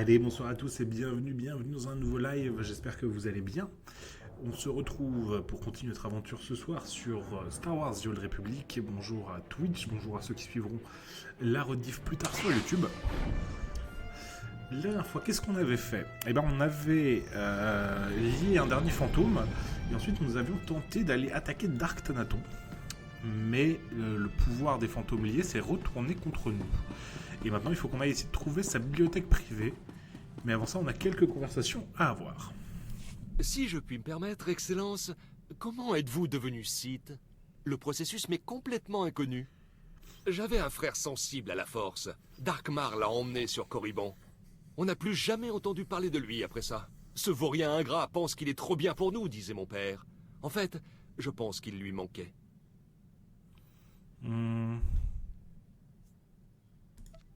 Allez, bonsoir à tous et bienvenue dans un nouveau live, j'espère que vous allez bien. On se retrouve pour continuer notre aventure ce soir sur Star Wars The Old Republic. Bonjour à Twitch, bonjour à ceux qui suivront la rediff plus tard sur YouTube. La dernière fois, qu'est-ce qu'on avait fait? Eh bien, on avait lié un dernier fantôme, et ensuite nous avions tenté d'aller attaquer Dark Thanaton. Mais le pouvoir des fantômes liés s'est retourné contre nous. Et maintenant, il faut qu'on aille essayer de trouver sa bibliothèque privée. Mais avant ça, on a quelques conversations à avoir. Si je puis me permettre, Excellence, comment êtes-vous devenu Sith? Le processus m'est complètement inconnu. J'avais un frère sensible à la Force. Darkmar l'a emmené sur Korriban. On n'a plus jamais entendu parler de lui après ça. Ce vaurien ingrat pense qu'il est trop bien pour nous, disait mon père. En fait, je pense qu'il lui manquait.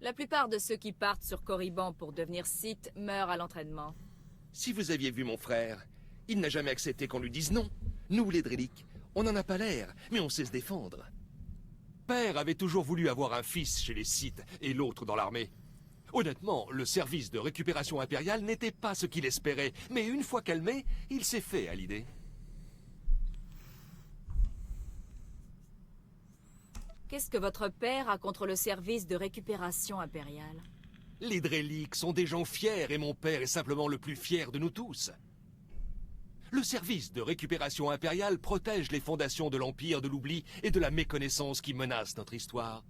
La plupart de ceux qui partent sur Korriban pour devenir Sith meurent à l'entraînement. Si vous aviez vu mon frère, il n'a jamais accepté qu'on lui dise non. Nous, les Drellic, on n'en a pas l'air, mais on sait se défendre. Père avait toujours voulu avoir un fils chez les Sith et l'autre dans l'armée. Honnêtement, le service de récupération impériale n'était pas ce qu'il espérait, mais une fois calmé, il s'est fait à l'idée. Qu'est-ce que votre père a contre le service de récupération impériale? Les Drellic sont des gens fiers et mon père est simplement le plus fier de nous tous. Le service de récupération impériale protège les fondations de l'Empire de l'oubli et de la méconnaissance qui menacent notre histoire.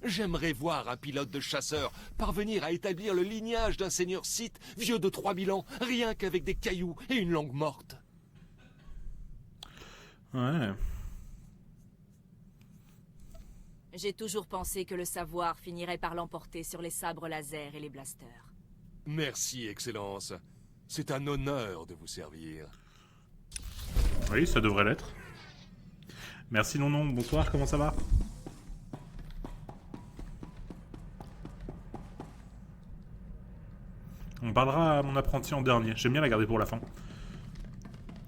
J'aimerais voir un pilote de chasseur parvenir à établir le lignage d'un seigneur Sith vieux de 3000 ans, rien qu'avec des cailloux et une langue morte. Ouais. J'ai toujours pensé que le savoir finirait par l'emporter sur les sabres laser et les blasters. Merci, Excellence. C'est un honneur de vous servir. Oui, ça devrait l'être. Merci non, bonsoir, comment ça va? On parlera à mon apprenti en dernier, j'aime bien la garder pour la fin.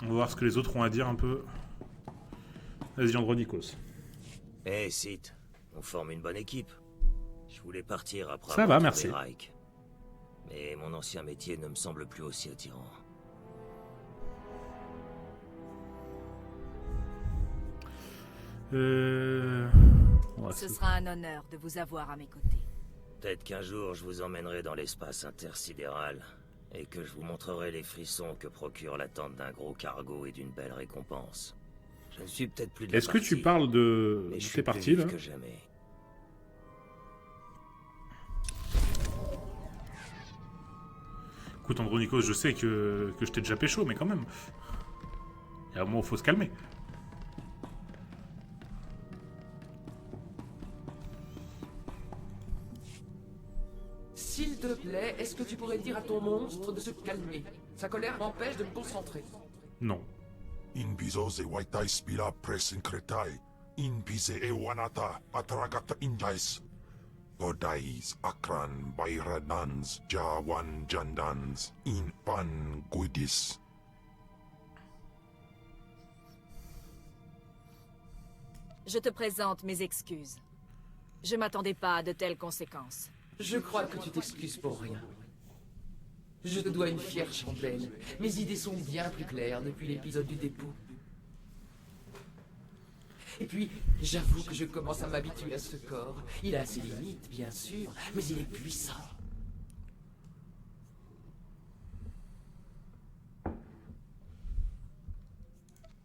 On va voir ce que les autres ont à dire un peu. Vas-y, Andronikos. Eh, Sith, on forme une bonne équipe. Je voulais partir après Ça avoir va, trouvé merci. Reich. Mais mon ancien métier ne me semble plus aussi attirant. Ouais, Ce sera un honneur de vous avoir à mes côtés. Peut-être qu'un jour je vous emmènerai dans l'espace intersidéral et que je vous montrerai les frissons que procure l'attente d'un gros cargo et d'une belle récompense. Je ne suis peut-être plus de la Est-ce que tu partie, parles de mais je tes suis plus parties là? vif que jamais. Écoute, Andronikos, je sais que je t'ai déjà pécho, mais quand même. Il y a un moment où il faut se calmer. S'il te plaît, est-ce que tu pourrais dire à ton monstre de se calmer? Sa colère m'empêche de me concentrer. Non. Inbizo waitai spila presinkretai. Inbize ewanata atragata injais. Godais akran bayranans jawan jandans in pan guidis. Je te présente mes excuses. Je m'attendais pas à de telles conséquences. Je crois que tu t'excuses pour rien. Je te dois une fière chandelle. Mes idées sont bien plus claires depuis l'épisode du dépôt. Et puis, j'avoue que je commence à m'habituer à ce corps. Il a ses limites, bien sûr, mais il est puissant.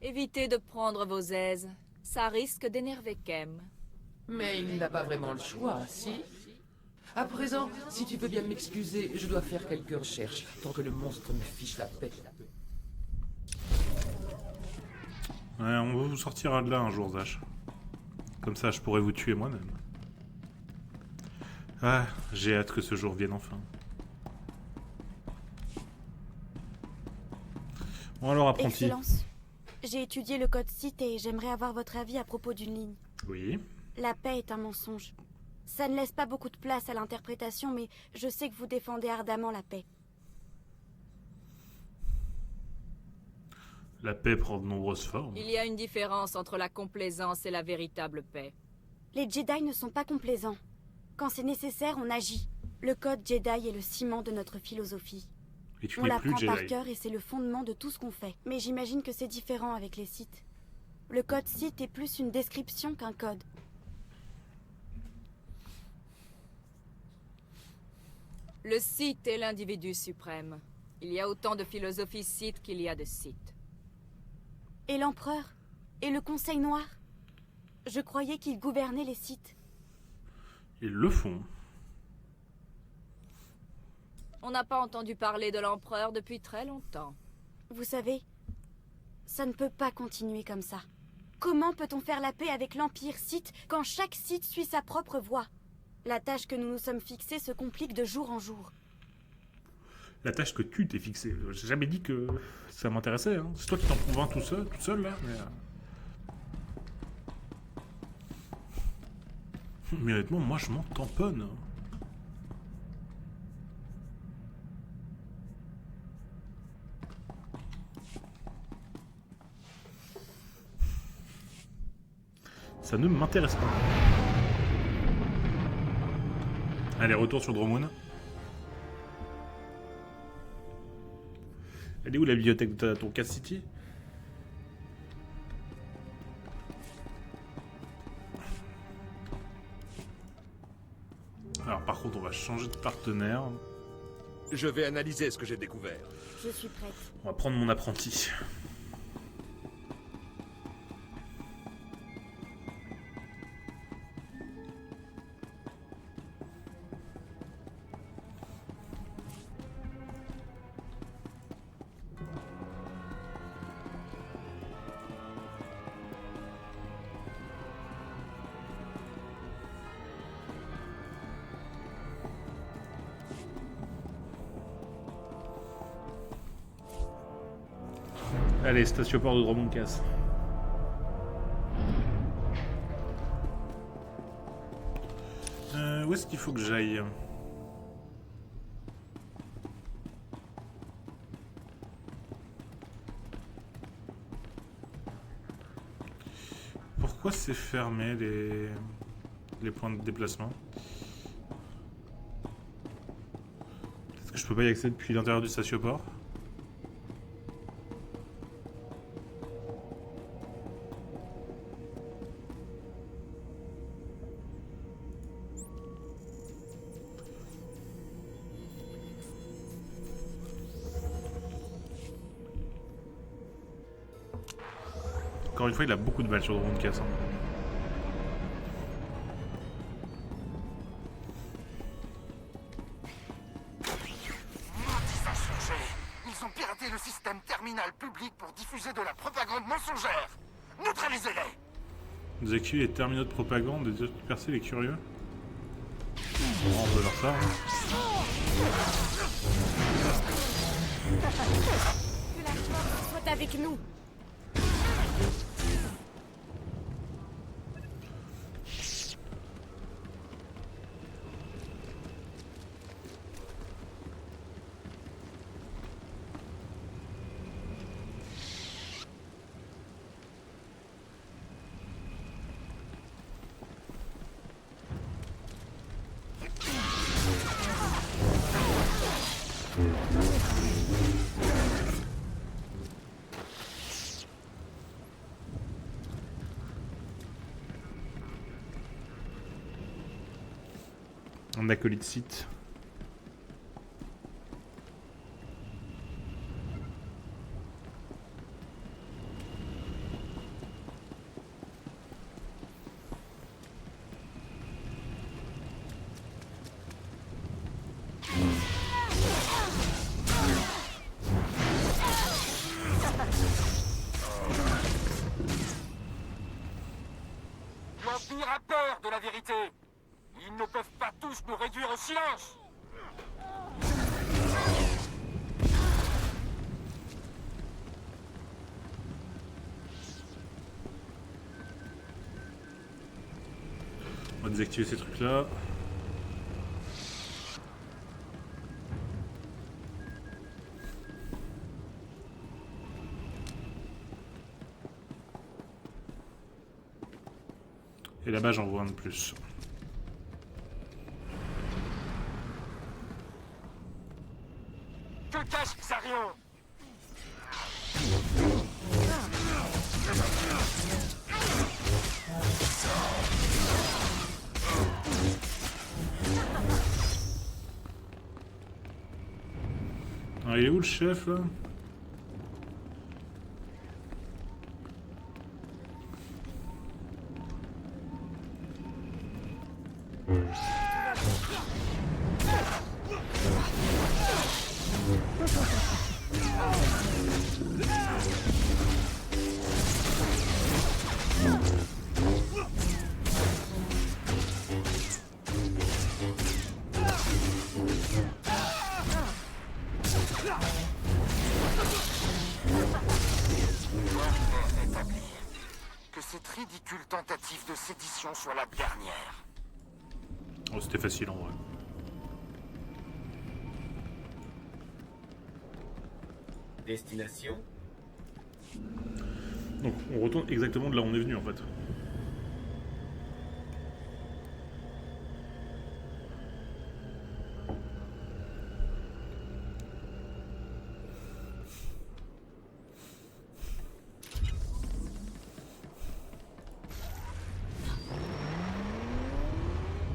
Évitez de prendre vos aises. Ça risque d'énerver Kem. Mais il n'a pas vraiment le choix, si? À présent, si tu veux bien m'excuser, je dois faire quelques recherches, tant que le monstre me fiche la paix. Ouais, on va vous sortira de là un jour, Zach. Comme ça, je pourrais vous tuer moi-même. Ah, j'ai hâte que ce jour vienne enfin. Bon alors, apprenti. Excellence, j'ai étudié le code Sith et j'aimerais avoir votre avis à propos d'une ligne. Oui. La paix est un mensonge. Ça ne laisse pas beaucoup de place à l'interprétation, mais je sais que vous défendez ardemment la paix. La paix prend de nombreuses formes. Il y a une différence entre la complaisance et la véritable paix. Les Jedi ne sont pas complaisants. Quand c'est nécessaire, on agit. Le code Jedi est le ciment de notre philosophie. Et tu On n'es l'apprend plus par Jedi. cœur et c'est le fondement de tout ce qu'on fait. Mais j'imagine que c'est différent avec les Sith. Le code Sith est plus une description qu'un code. Le Sith est l'individu suprême. Il y a autant de philosophie Sith qu'il y a de Sith. Et l'Empereur? Et le Conseil Noir? Je croyais qu'ils gouvernaient les Sith. Ils le font. On n'a pas entendu parler de l'Empereur depuis très longtemps. Vous savez, ça ne peut pas continuer comme ça. Comment peut-on faire la paix avec l'Empire Sith quand chaque Sith suit sa propre voie? La tâche que nous nous sommes fixée se complique de jour en jour. La tâche que tu t'es fixée. J'ai jamais dit que ça m'intéressait. Hein. C'est toi qui t'en trouves un tout seul là. Mais honnêtement, moi je m'en tamponne. Ça ne m'intéresse pas. Allez, retour sur Dromund. Elle est où la bibliothèque de ton Cass City? Alors par contre, on va changer de partenaire. Je vais analyser ce que j'ai découvert. Je suis prête. On va prendre mon apprenti. Allez, statioport de Dromund-Cass. Où est-ce qu'il faut que j'aille? Pourquoi c'est fermé les points de déplacement? Est-ce que je peux pas y accéder depuis l'intérieur du statioport? Encore une fois, il a beaucoup de balles sur Dromund-Cass. Maudits insurgés! Ils ont piraté le système terminal public pour diffuser de la propagande mensongère! Neutralisez-les! Désactiver les terminaux de propagande et disperser les curieux. Bon, on peut faire ça. Que la force soit avec nous. Un acolyte site. L'Empire a peur de la vérité! Ils ne peuvent pas tous nous réduire au silence! On va désactiver ces trucs-là. Et là-bas, j'en vois un de plus. Que cache Xarion? Ah, il est où le chef là? Que cette ridicule tentative de sédition soit la dernière. Oh, c'était facile en vrai. Destination? Donc, on retourne exactement de là où on est venu en fait.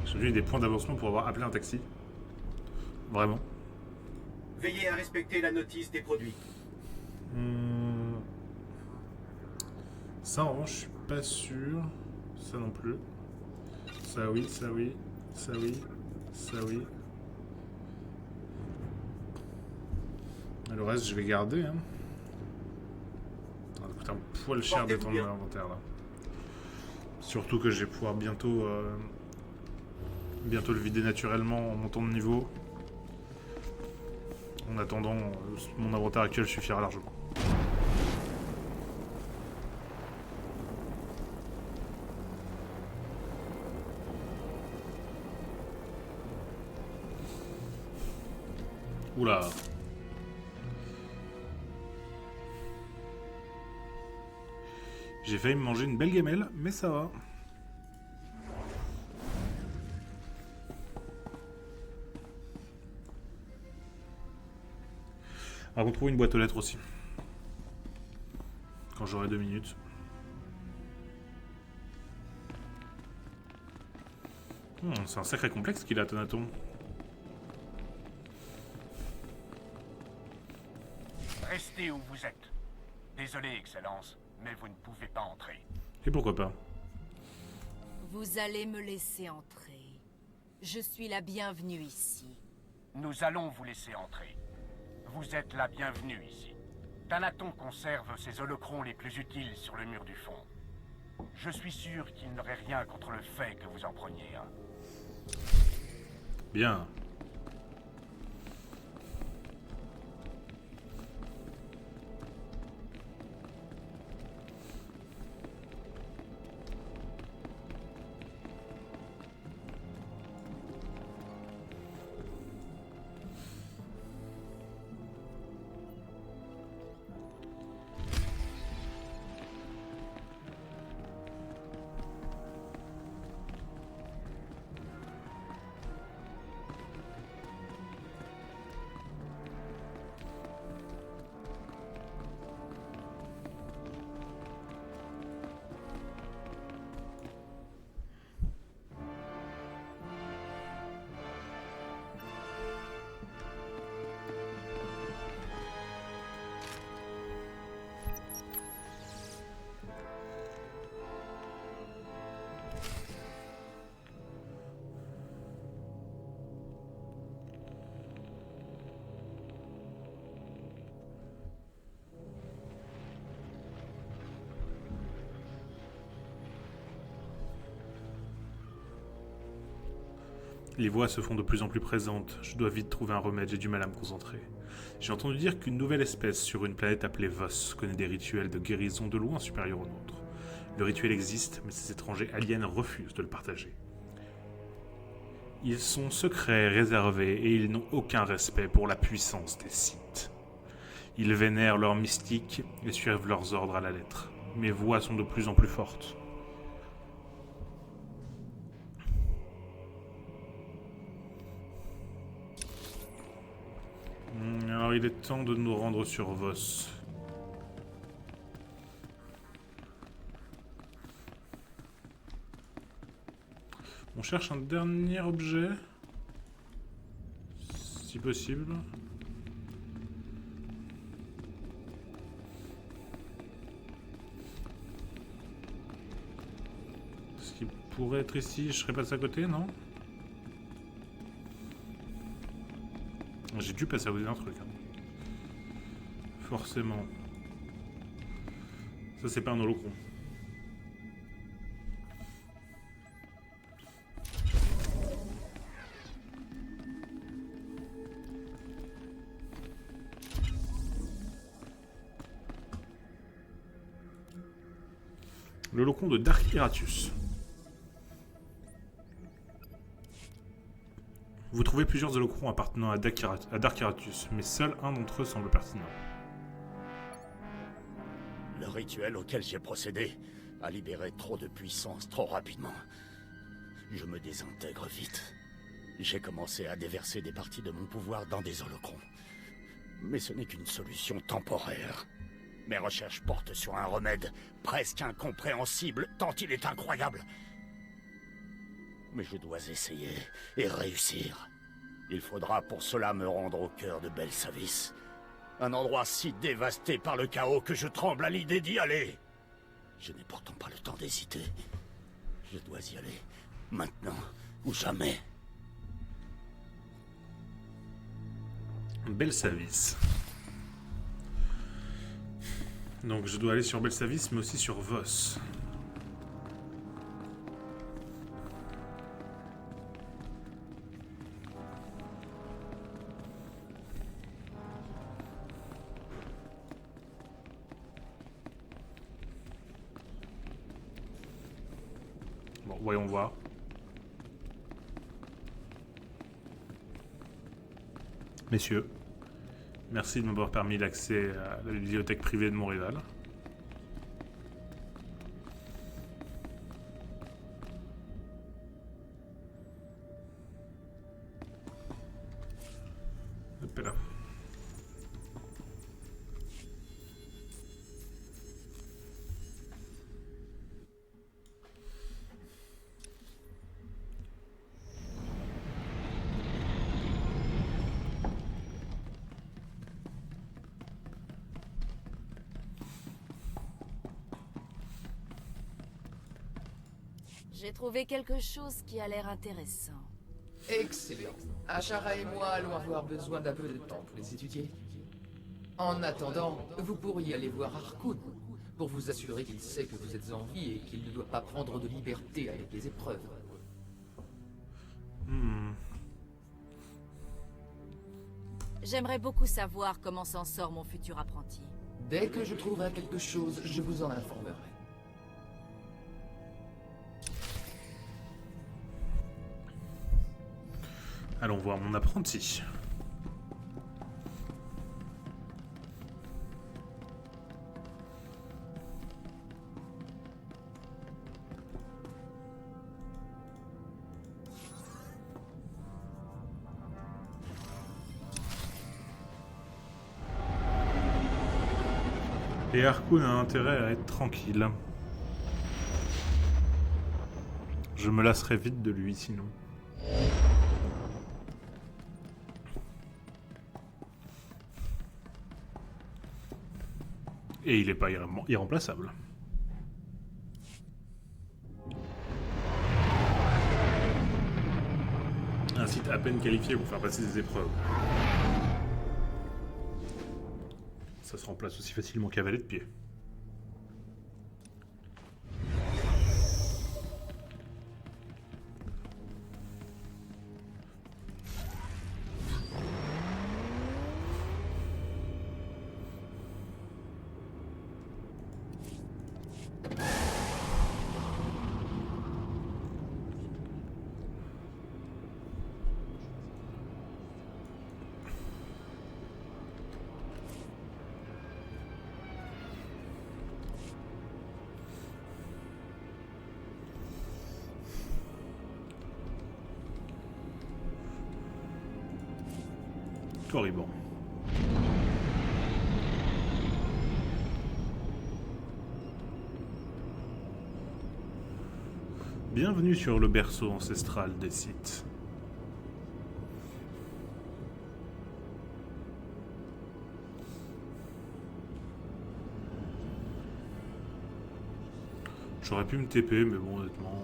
J'ai vu des points d'avancement pour avoir appelé un taxi. Vraiment. Veillez à respecter la notice des produits. Ça en revanche, je suis pas sûr. Ça non plus. Ça oui, ça oui, ça oui, ça oui. Et le reste, je vais garder. Hein. Ça va coûter un poil cher Portez-vous d'étendre bien. mon inventaire là. Surtout que je vais pouvoir bientôt le vider naturellement en montant de niveau. En attendant, mon inventaire actuel suffira largement. Oula. J'ai failli me manger une belle gamelle, mais ça va. On va retrouver une boîte aux lettres aussi. Quand j'aurai 2 minutes. C'est un sacré complexe qu'il a, Thanaton. Restez où vous êtes. Désolé, Excellence, mais vous ne pouvez pas entrer. Et pourquoi pas? Vous allez me laisser entrer. Je suis la bienvenue ici. Nous allons vous laisser entrer. Vous êtes la bienvenue ici. Thanaton conserve ses holocrons les plus utiles sur le mur du fond. Je suis sûr qu'il n'aurait rien contre le fait que vous en preniez un. Bien. Les voix se font de plus en plus présentes. Je dois vite trouver un remède, j'ai du mal à me concentrer. J'ai entendu dire qu'une nouvelle espèce sur une planète appelée Voss connaît des rituels de guérison de loin supérieurs aux nôtres. Le rituel existe, mais ces étrangers aliens refusent de le partager. Ils sont secrets, réservés, et ils n'ont aucun respect pour la puissance des Sith. Ils vénèrent leurs mystiques et suivent leurs ordres à la lettre. Mes voix sont de plus en plus fortes. Alors Alors il est temps de nous rendre sur Voss. On cherche un dernier objet, si possible. Ce qui pourrait être ici, je serais passé à côté, non? J'ai dû passer à côté d'un truc. Hein. Forcément. Ça, c'est pas un holocron. Le holocron de Dark Iratus. Vous trouvez plusieurs holocrons appartenant à Dark Iratus, mais seul un d'entre eux semble pertinent. Le rituel auquel j'ai procédé a libéré trop de puissance trop rapidement. Je me désintègre vite. J'ai commencé à déverser des parties de mon pouvoir dans des holocrons. Mais ce n'est qu'une solution temporaire. Mes recherches portent sur un remède presque incompréhensible, tant il est incroyable. Mais je dois essayer et réussir. Il faudra pour cela me rendre au cœur de Belsavis. Un endroit si dévasté par le chaos que je tremble à l'idée d'y aller. Je n'ai pourtant pas le temps d'hésiter. Je dois y aller, maintenant ou jamais. Belsavis. Donc je dois aller sur Belsavis, mais aussi sur Voss. Bon, voyons voir. Messieurs, merci de m'avoir permis l'accès à la bibliothèque privée de mon rival. Hop là. J'ai trouvé quelque chose qui a l'air intéressant. Excellent. Ashara et moi allons avoir besoin d'un peu de temps pour les étudier. En attendant, vous pourriez aller voir Harkoun pour vous assurer qu'il sait que vous êtes en vie et qu'il ne doit pas prendre de liberté avec les épreuves. J'aimerais beaucoup savoir comment s'en sort mon futur apprenti. Dès que je trouverai quelque chose, je vous en informerai. Allons voir mon apprenti. Et Harkoun a intérêt à être tranquille. Je me lasserai vite de lui sinon. Et il n'est pas irremplaçable. Un site à peine qualifié pour faire passer des épreuves. Ça se remplace aussi facilement qu'un valet de pied. Corriban. Bienvenue sur le berceau ancestral des Sith. J'aurais pu me TP, mais bon, honnêtement...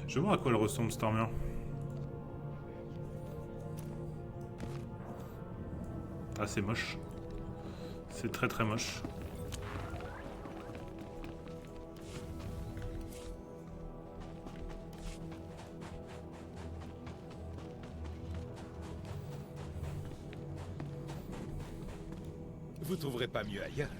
Je vais voir à quoi elle ressemble cette armure. Ah, c'est moche. C'est très très moche. Vous trouverez pas mieux ailleurs.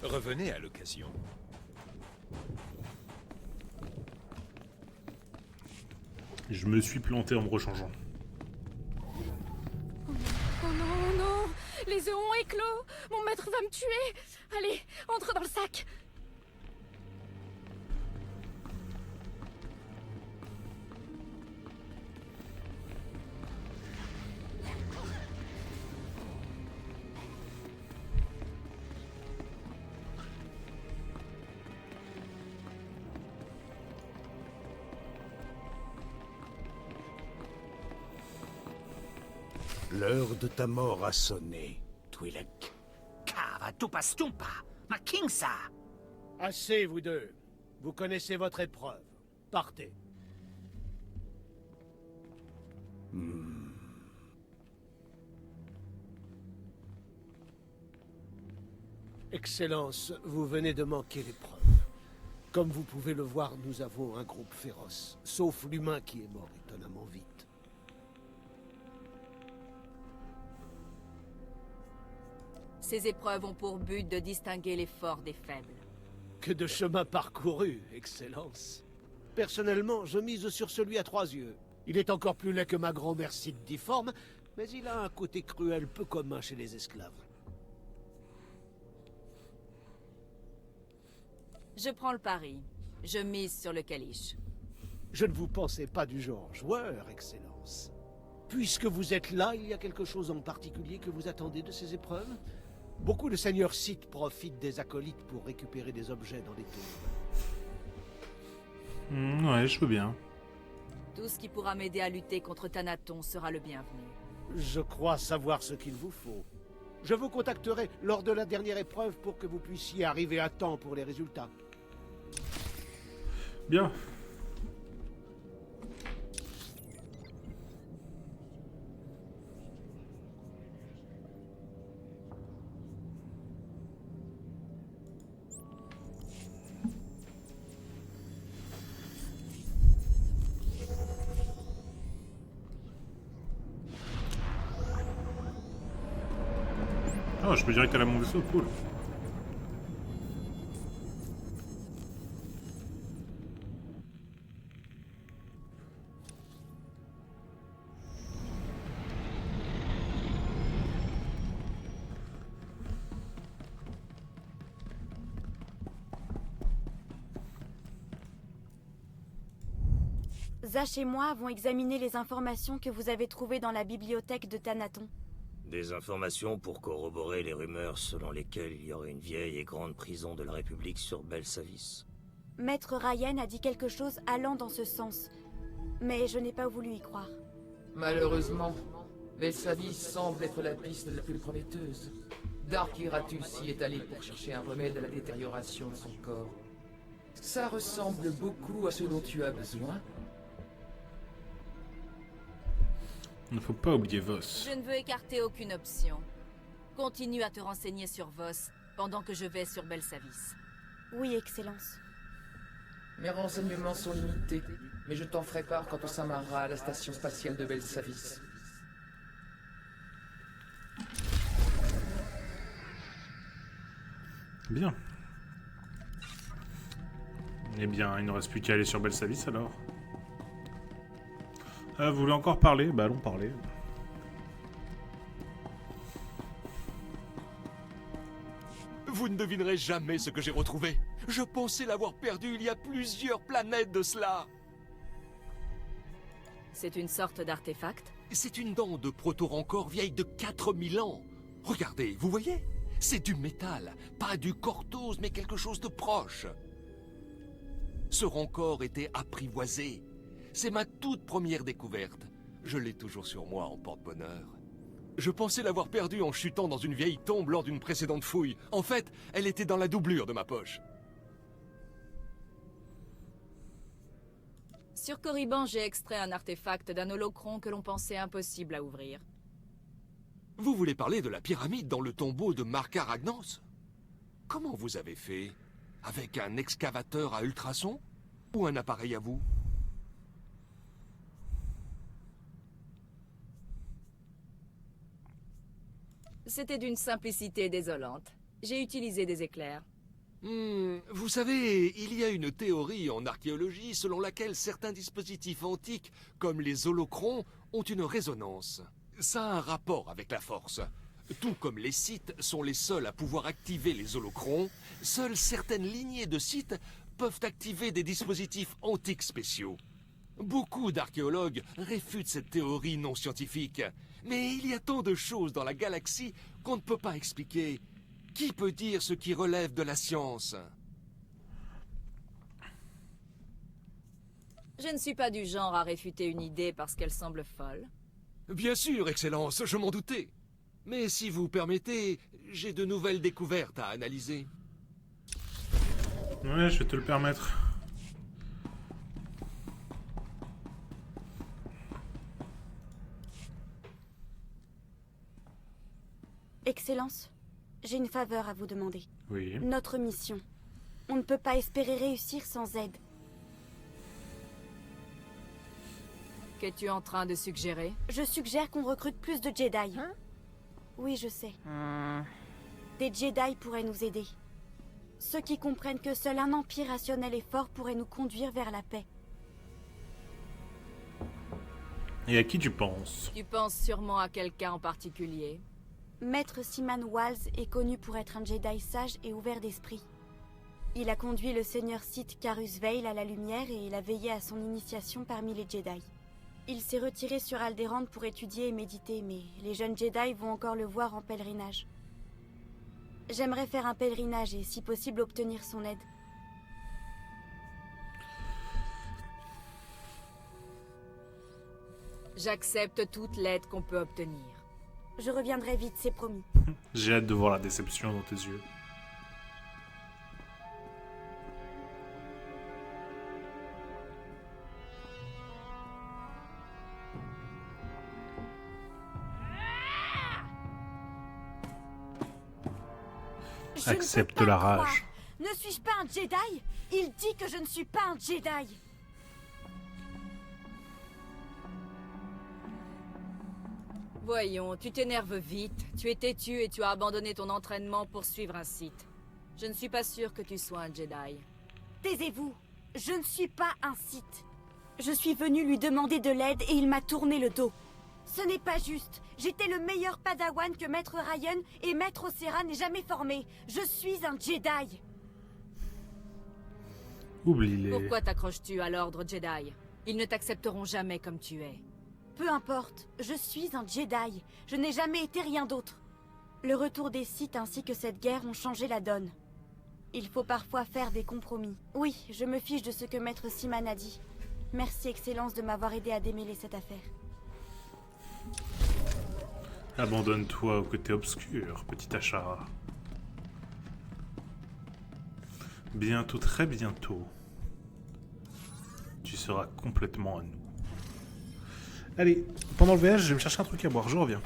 Revenez à l'occasion. Je me suis planté en me rechangeant. Oh non, non! Les œufs ont éclos! Mon maître va me tuer! Allez, entre dans le sac! L'heure de ta mort a sonné, Twi'lek. Kava Tupastumpa, ma Kingsa. Assez, vous deux. Vous connaissez votre épreuve. Partez. Excellence, vous venez de manquer l'épreuve. Comme vous pouvez le voir, nous avons un groupe féroce. Sauf l'humain qui est mort étonnamment vite. Ces épreuves ont pour but de distinguer les forts des faibles. Que de chemin parcouru, Excellence. Personnellement, je mise sur celui à 3 yeux. Il est encore plus laid que ma grand-mère Sith difforme, mais il a un côté cruel peu commun chez les esclaves. Je prends le pari. Je mise sur le Kalish. Je ne vous pensais pas du genre joueur, Excellence. Puisque vous êtes là, il y a quelque chose en particulier que vous attendez de ces épreuves? Beaucoup de seigneurs Sith profitent des acolytes pour récupérer des objets dans les tombes. Ouais, je veux bien. Tout ce qui pourra m'aider à lutter contre Thanaton sera le bienvenu. Je crois savoir ce qu'il vous faut. Je vous contacterai lors de la dernière épreuve pour que vous puissiez arriver à temps pour les résultats. Bien. Ah, je peux direct aller à mon vaisseau, cool. Zach et moi avons examiné les informations que vous avez trouvées dans la bibliothèque de Thanaton. Des informations pour corroborer les rumeurs selon lesquelles il y aurait une vieille et grande prison de la République sur Belsavis. Maître Ryan a dit quelque chose allant dans ce sens, mais je n'ai pas voulu y croire. Malheureusement, Belsavis semble être la piste la plus prometteuse. Dark Iratus y est allé pour chercher un remède à la détérioration de son corps. Ça ressemble beaucoup à ce dont tu as besoin. Il ne faut pas oublier Vos. Je ne veux écarter aucune option. Continue à te renseigner sur Vos pendant que je vais sur Belsavis. Oui, Excellence. Mes renseignements sont limités, mais je t'en ferai part quand on s'amarrera à la station spatiale de Belsavis. Bien. Eh bien, il ne reste plus qu'à aller sur Belsavis alors. Vous voulez encore parler? Bah allons parler. Vous ne devinerez jamais ce que j'ai retrouvé. Je pensais l'avoir perdu il y a plusieurs planètes de cela. C'est une sorte d'artefact? C'est une dent de proto-rancor vieille de 4000 ans. Regardez, vous voyez? C'est du métal, pas du cortose, mais quelque chose de proche. Ce rancor était apprivoisé. C'est ma toute première découverte. Je l'ai toujours sur moi en porte-bonheur. Je pensais l'avoir perdue en chutant dans une vieille tombe lors d'une précédente fouille. En fait, elle était dans la doublure de ma poche. Sur Corriban, j'ai extrait un artefact d'un holocron que l'on pensait impossible à ouvrir. Vous voulez parler de la pyramide dans le tombeau de Marka Ragnos? Comment vous avez fait? Avec un excavateur à ultrasons? Ou un appareil à vous? C'était d'une simplicité désolante. J'ai utilisé des éclairs. Vous savez, il y a une théorie en archéologie selon laquelle certains dispositifs antiques, comme les holocrons, ont une résonance. Ça a un rapport avec la force. Tout comme les Sith sont les seuls à pouvoir activer les holocrons, seules certaines lignées de Sith peuvent activer des dispositifs antiques spéciaux. Beaucoup d'archéologues réfutent cette théorie non scientifique. Mais il y a tant de choses dans la galaxie qu'on ne peut pas expliquer. Qui peut dire ce qui relève de la science? Je ne suis pas du genre à réfuter une idée parce qu'elle semble folle. Bien sûr, Excellence, je m'en doutais. Mais si vous permettez, j'ai de nouvelles découvertes à analyser. Ouais, je vais te le permettre. Excellence, j'ai une faveur à vous demander. Oui. Notre mission. On ne peut pas espérer réussir sans aide. Qu'es-tu en train de suggérer? Je suggère qu'on recrute plus de Jedi. Oui, je sais. Des Jedi pourraient nous aider. Ceux qui comprennent que seul un empire rationnel et fort pourrait nous conduire vers la paix. Et à qui tu penses? Tu penses sûrement à quelqu'un en particulier. Maître Siman Walls est connu pour être un Jedi sage et ouvert d'esprit. Il a conduit le seigneur Sith Carus Veil à la lumière et il a veillé à son initiation parmi les Jedi. Il s'est retiré sur Alderaan pour étudier et méditer, mais les jeunes Jedi vont encore le voir en pèlerinage. J'aimerais faire un pèlerinage et, si possible, obtenir son aide. J'accepte toute l'aide qu'on peut obtenir. Je reviendrai vite, c'est promis. J'ai hâte de voir la déception dans tes yeux. Accepte la rage. Ne suis-je pas un Jedi? Il dit que je ne suis pas un Jedi. Voyons, tu t'énerves vite. Tu es têtu et tu as abandonné ton entraînement pour suivre un Sith. Je ne suis pas sûr que tu sois un Jedi. Taisez-vous. Je ne suis pas un Sith. Je suis venu lui demander de l'aide et il m'a tourné le dos. Ce n'est pas juste. J'étais le meilleur padawan que Maître Ryan et Maître Ocera n'ait jamais formé. Je suis un Jedi. Oublie-les. Pourquoi t'accroches-tu à l'ordre Jedi? Ils ne t'accepteront jamais comme tu es. Peu importe, je suis un Jedi. Je n'ai jamais été rien d'autre. Le retour des Sith ainsi que cette guerre ont changé la donne. Il faut parfois faire des compromis. Oui, je me fiche de ce que Maître Siman a dit. Merci, Excellence, de m'avoir aidé à démêler cette affaire. Abandonne-toi au côté obscur, petit Ashara. Bientôt, très bientôt, tu seras complètement à nous. Allez, pendant le voyage, je vais me chercher un truc à boire, je reviens.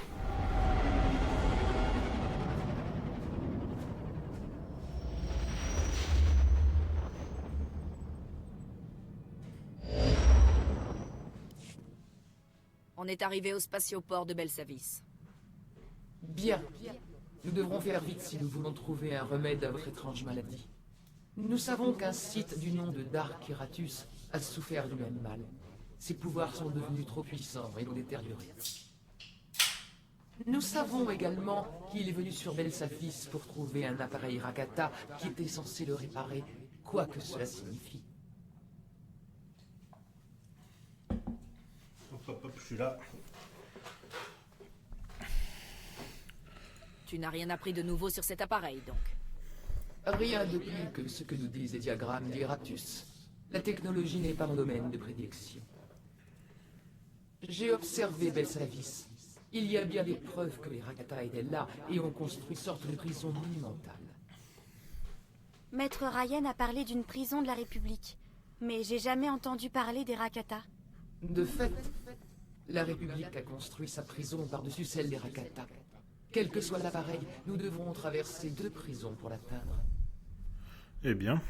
On est arrivé au spatioport de Belsavis. Bien. Nous devrons faire vite si nous voulons trouver un remède à votre étrange maladie. Nous savons qu'un site du nom de Dark Iratus a souffert du même mal. Ses pouvoirs sont devenus trop puissants et l'ont détérioré. Nous savons également qu'il est venu sur Belsavis pour trouver un appareil Rakata qui était censé le réparer, quoi que cela signifie. Hop, je suis là. Tu n'as rien appris de nouveau sur cet appareil, donc. Rien de plus que ce que nous disent les diagrammes d'Iratus. La technologie n'est pas mon domaine de prédilection. J'ai observé Belsavis. Il y a bien des preuves que les Rakata étaient là et ont construit une sorte de prison monumentale. Maître Ryan a parlé d'une prison de la République, mais j'ai jamais entendu parler des Rakata. De fait, la République a construit sa prison par-dessus celle des Rakata. Quel que soit l'appareil, nous devrons traverser 2 prisons pour l'atteindre. Eh bien.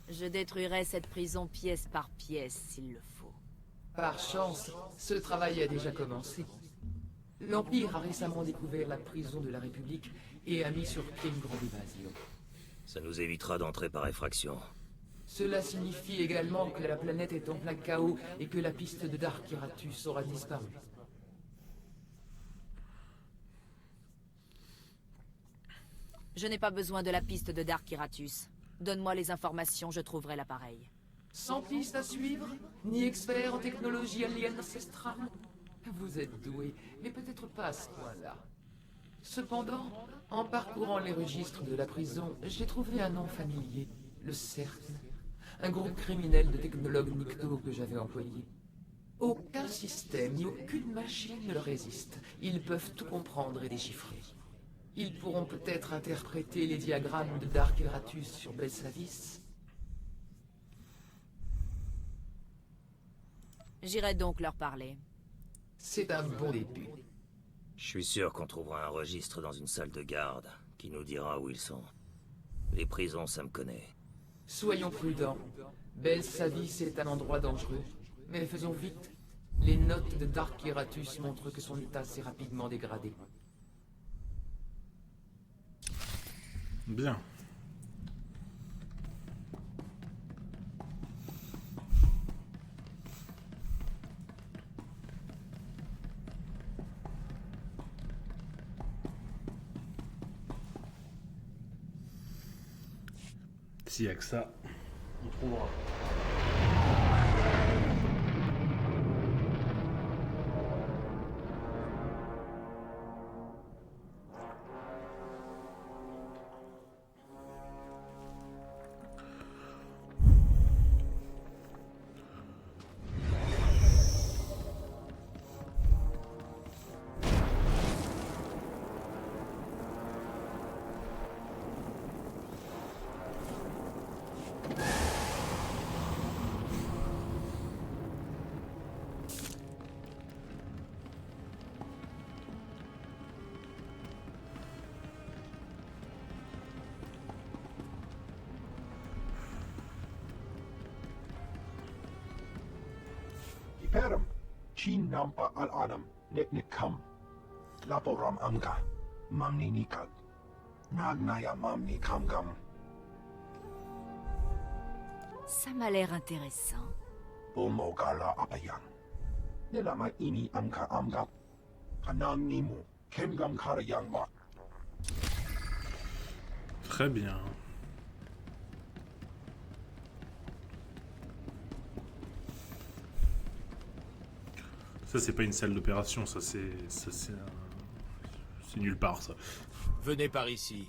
Je détruirai cette prison pièce par pièce s'il le faut. Par chance, ce travail a déjà commencé. L'Empire a récemment découvert la prison de la République et a mis sur pied une grande évasion. Ça nous évitera d'entrer par effraction. Cela signifie également que la planète est en plein chaos et que la piste de Dark Iratus aura disparu. Je n'ai pas besoin de la piste de Dark Iratus. Donne-moi les informations, je trouverai l'appareil. Sans piste à suivre, ni expert en technologie alien ancestrale. Vous êtes doué, mais peut-être pas à ce point-là. Cependant, en parcourant les registres de la prison, j'ai trouvé un nom familier, le CERN. Un groupe criminel de technologues Nikto que j'avais employé. Aucun système ni aucune machine ne leur résiste. Ils peuvent tout comprendre et déchiffrer. Ils pourront peut-être interpréter les diagrammes de Dark Iratus sur Belsavis. J'irai donc leur parler. C'est un bon début. Je suis sûr qu'on trouvera un registre dans une salle de garde qui nous dira où ils sont. Les prisons, ça me connaît. Soyons prudents. Belsavis est un endroit dangereux. Mais faisons vite. Les notes de Dark Iratus montrent que son état s'est rapidement dégradé. Bien. S'il n'y a que ça, on trouvera. Peram, Chin Nampa Al Adam, Neknikam, Laporam Amga, Mamni Nikat, Nagnaya Mamni Kamgam. Ça m'a l'air intéressant. Bulmogala Apayan. Nelama Ini Amka Amga, Kanam Nimu, Kemgam Karayangwa. Très bien. Ça, c'est pas une salle d'opération, ça c'est nulle part, ça. Venez par ici.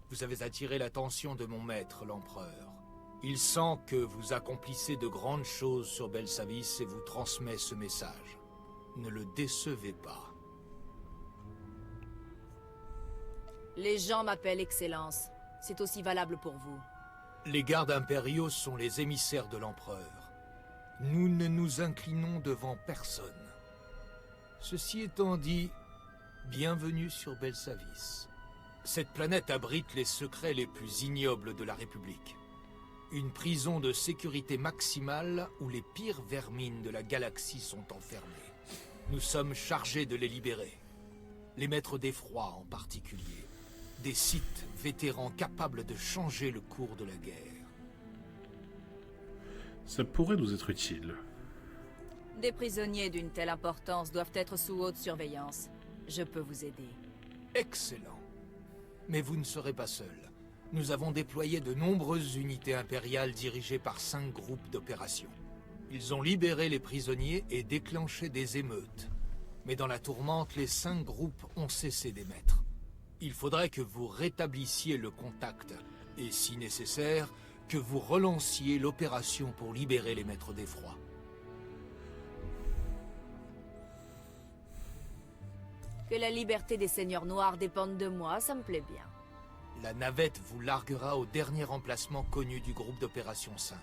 Vous avez attiré l'attention de mon maître, l'empereur. Il sent que vous accomplissez de grandes choses sur Belsavis et vous transmet ce message. Ne le décevez pas. Les gens m'appellent Excellence. C'est aussi valable pour vous. Les gardes impériaux sont les émissaires de l'empereur. Nous ne nous inclinons devant personne. Ceci étant dit, bienvenue sur Belsavis. Cette planète abrite les secrets les plus ignobles de la République. Une prison de sécurité maximale où les pires vermines de la galaxie sont enfermés. Nous sommes chargés de les libérer. Les maîtres d'effroi en particulier. Des Sith vétérans capables de changer le cours de la guerre. Ça pourrait nous être utile. Des prisonniers d'une telle importance doivent être sous haute surveillance. Je peux vous aider. Excellent. Mais vous ne serez pas seul. Nous avons déployé de nombreuses unités impériales dirigées par 5 groupes d'opérations. Ils ont libéré les prisonniers et déclenché des émeutes. Mais dans la tourmente, les 5 groupes ont cessé d'émettre. Il faudrait que vous rétablissiez le contact, et si nécessaire, que vous relanciez l'opération pour libérer les maîtres d'effroi. Que la liberté des seigneurs noirs dépende de moi, ça me plaît bien. La navette vous larguera au dernier emplacement connu du groupe d'opération 5.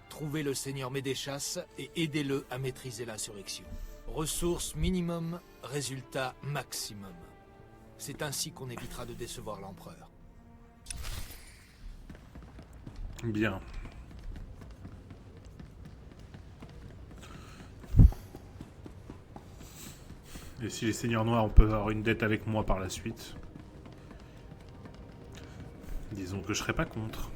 Trouvez le seigneur Médéchasse et aidez-le à maîtriser l'insurrection. Ressources minimum, résultat maximum. C'est ainsi qu'on évitera de décevoir l'empereur. Bien. Et si les seigneurs noirs peuvent avoir une dette avec moi par la suite, disons que je serais pas contre.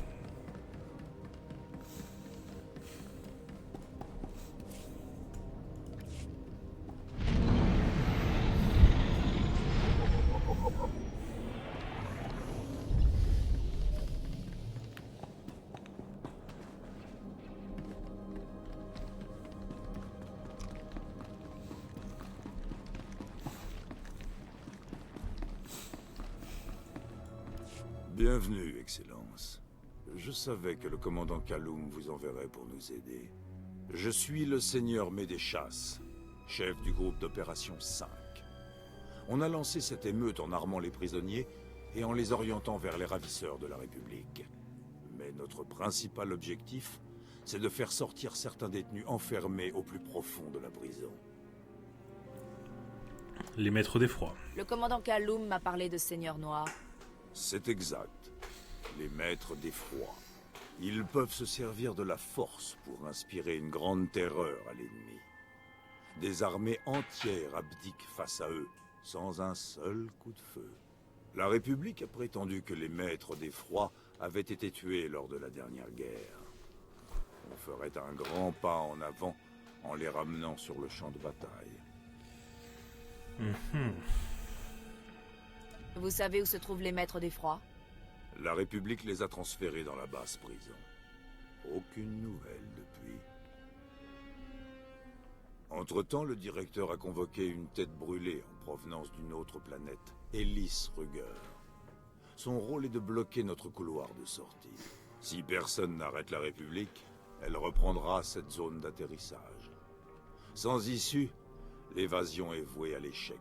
Bienvenue, Excellence. Je savais que le commandant Kaloum vous enverrait pour nous aider. Je suis le seigneur Médéchasse, chef du groupe d'opération 5. On a lancé cette émeute en armant les prisonniers et en les orientant vers les ravisseurs de la République. Mais notre principal objectif, c'est de faire sortir certains détenus enfermés au plus profond de la prison. Les maîtres d'effroi. Le commandant Kaloum m'a parlé de seigneurs noirs. C'est exact. Les maîtres d'effroi. Ils peuvent se servir de la force pour inspirer une grande terreur à l'ennemi. Des armées entières abdiquent face à eux, sans un seul coup de feu. La République a prétendu que les maîtres d'effroi avaient été tués lors de la dernière guerre. On ferait un grand pas en avant en les ramenant sur le champ de bataille. Vous savez où se trouvent les maîtres d'effroi? La République les a transférés dans la basse prison. Aucune nouvelle depuis. Entre-temps, le directeur a convoqué une tête brûlée en provenance d'une autre planète, Ellis Ruger. Son rôle est de bloquer notre couloir de sortie. Si personne n'arrête la République, elle reprendra cette zone d'atterrissage. Sans issue, l'évasion est vouée à l'échec.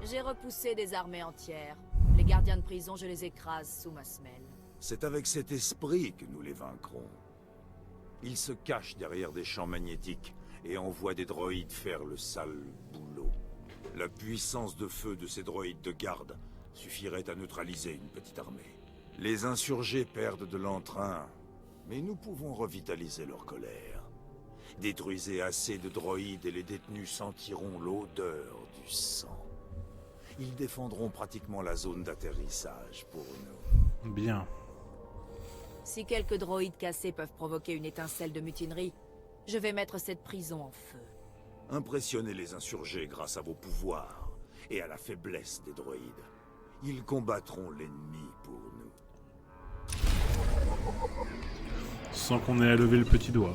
J'ai repoussé des armées entières. Les gardiens de prison, je les écrase sous ma semelle. C'est avec cet esprit que nous les vaincrons. Ils se cachent derrière des champs magnétiques et envoient des droïdes faire le sale boulot. La puissance de feu de ces droïdes de garde suffirait à neutraliser une petite armée. Les insurgés perdent de l'entrain, mais nous pouvons revitaliser leur colère. Détruisez assez de droïdes et les détenus sentiront l'odeur du sang. Ils défendront pratiquement la zone d'atterrissage pour nous. Bien. Si quelques droïdes cassés peuvent provoquer une étincelle de mutinerie, je vais mettre cette prison en feu. Impressionnez les insurgés grâce à vos pouvoirs et à la faiblesse des droïdes. Ils combattront l'ennemi pour nous. Sans qu'on ait à lever le petit doigt.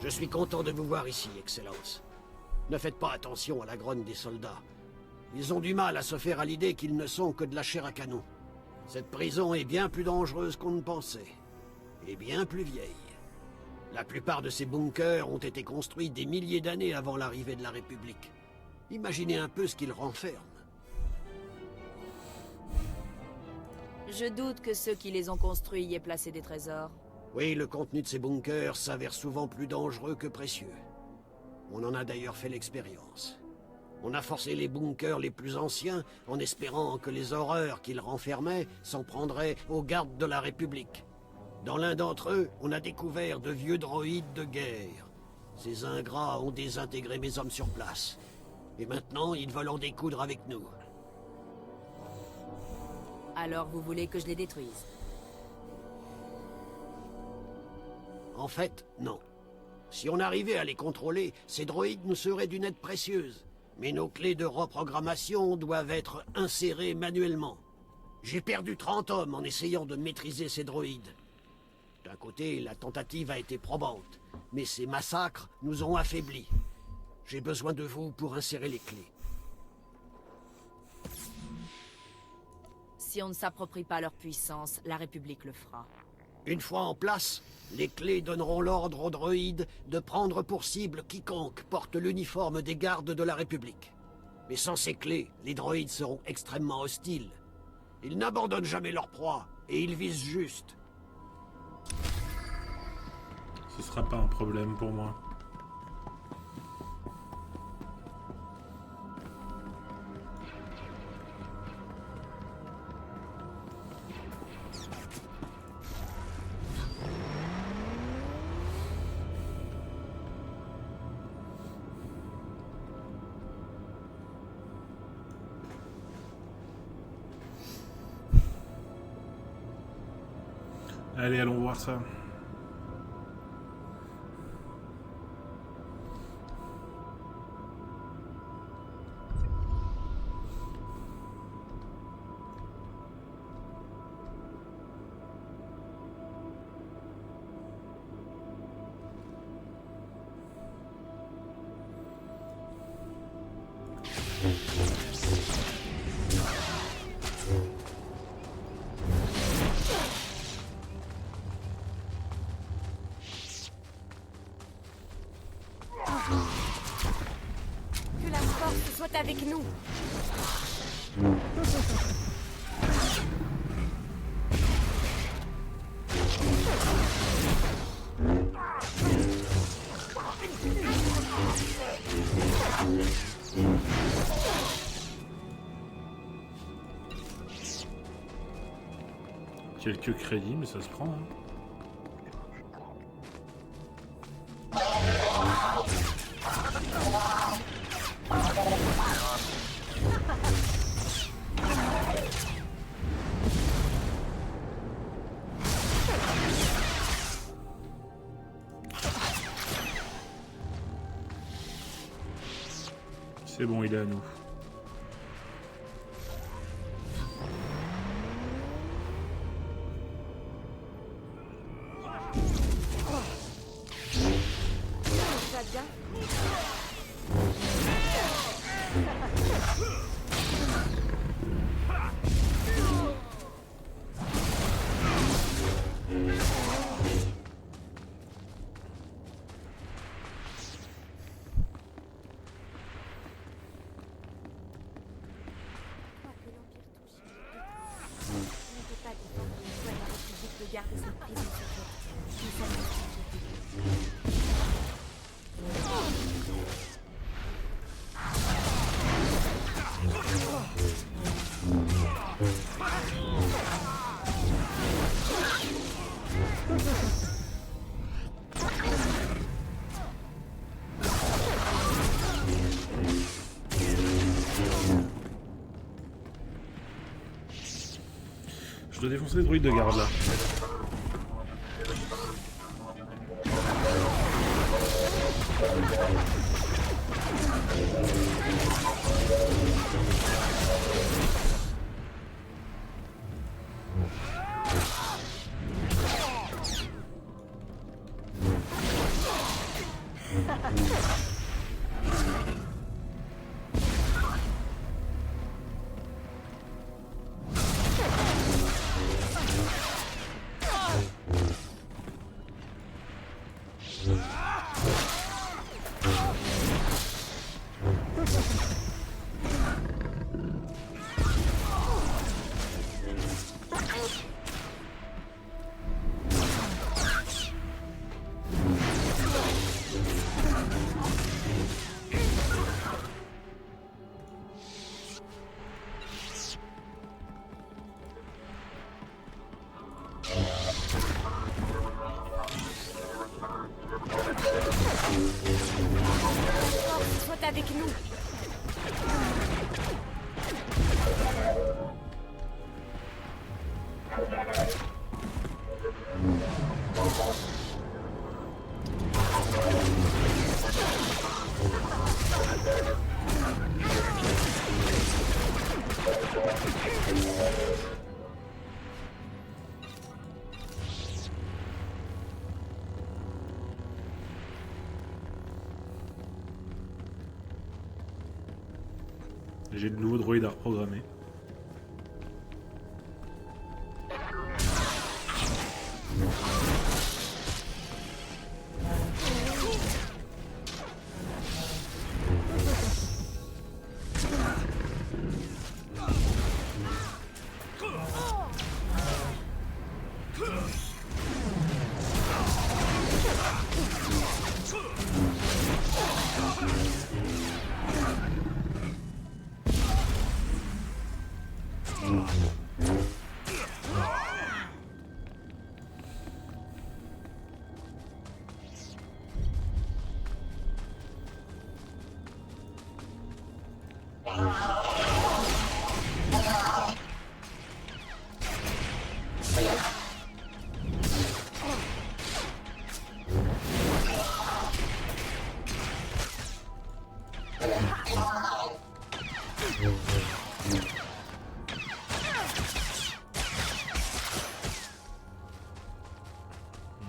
Je suis content de vous voir ici, Excellence. Ne faites pas attention à la grogne des soldats. Ils ont du mal à se faire à l'idée qu'ils ne sont que de la chair à canon. Cette prison est bien plus dangereuse qu'on ne pensait. Et bien plus vieille. La plupart de ces bunkers ont été construits des milliers d'années avant l'arrivée de la République. Imaginez un peu ce qu'ils renferment. Je doute que ceux qui les ont construits y aient placé des trésors. Oui, le contenu de ces bunkers s'avère souvent plus dangereux que précieux. On en a d'ailleurs fait l'expérience. On a forcé les bunkers les plus anciens en espérant que les horreurs qu'ils renfermaient s'en prendraient aux gardes de la République. Dans l'un d'entre eux, on a découvert de vieux droïdes de guerre. Ces ingrats ont désintégré mes hommes sur place. Et maintenant, ils veulent en découdre avec nous. Alors vous voulez que je les détruise? En fait, non. Si on arrivait à les contrôler, ces droïdes nous seraient d'une aide précieuse. Mais nos clés de reprogrammation doivent être insérées manuellement. J'ai perdu 30 hommes en essayant de maîtriser ces droïdes. D'un côté, la tentative a été probante, mais ces massacres nous ont affaiblis. J'ai besoin de vous pour insérer les clés. Si on ne s'approprie pas leur puissance, la République le fera. Une fois en place, les clés donneront l'ordre aux droïdes de prendre pour cible quiconque porte l'uniforme des gardes de la République. Mais sans ces clés, les droïdes seront extrêmement hostiles. Ils n'abandonnent jamais leur proie, et ils visent juste. Ce sera pas un problème pour moi. Allez, allons voir ça. Que la force soit avec nous. Quelques crédits, mais ça se prend. Hein. C'est bon, il est à nous. Ça va bien? Je dois défoncer les droïdes de garde là. avec nous. J'ai de nouveaux droïdes à reprogrammer.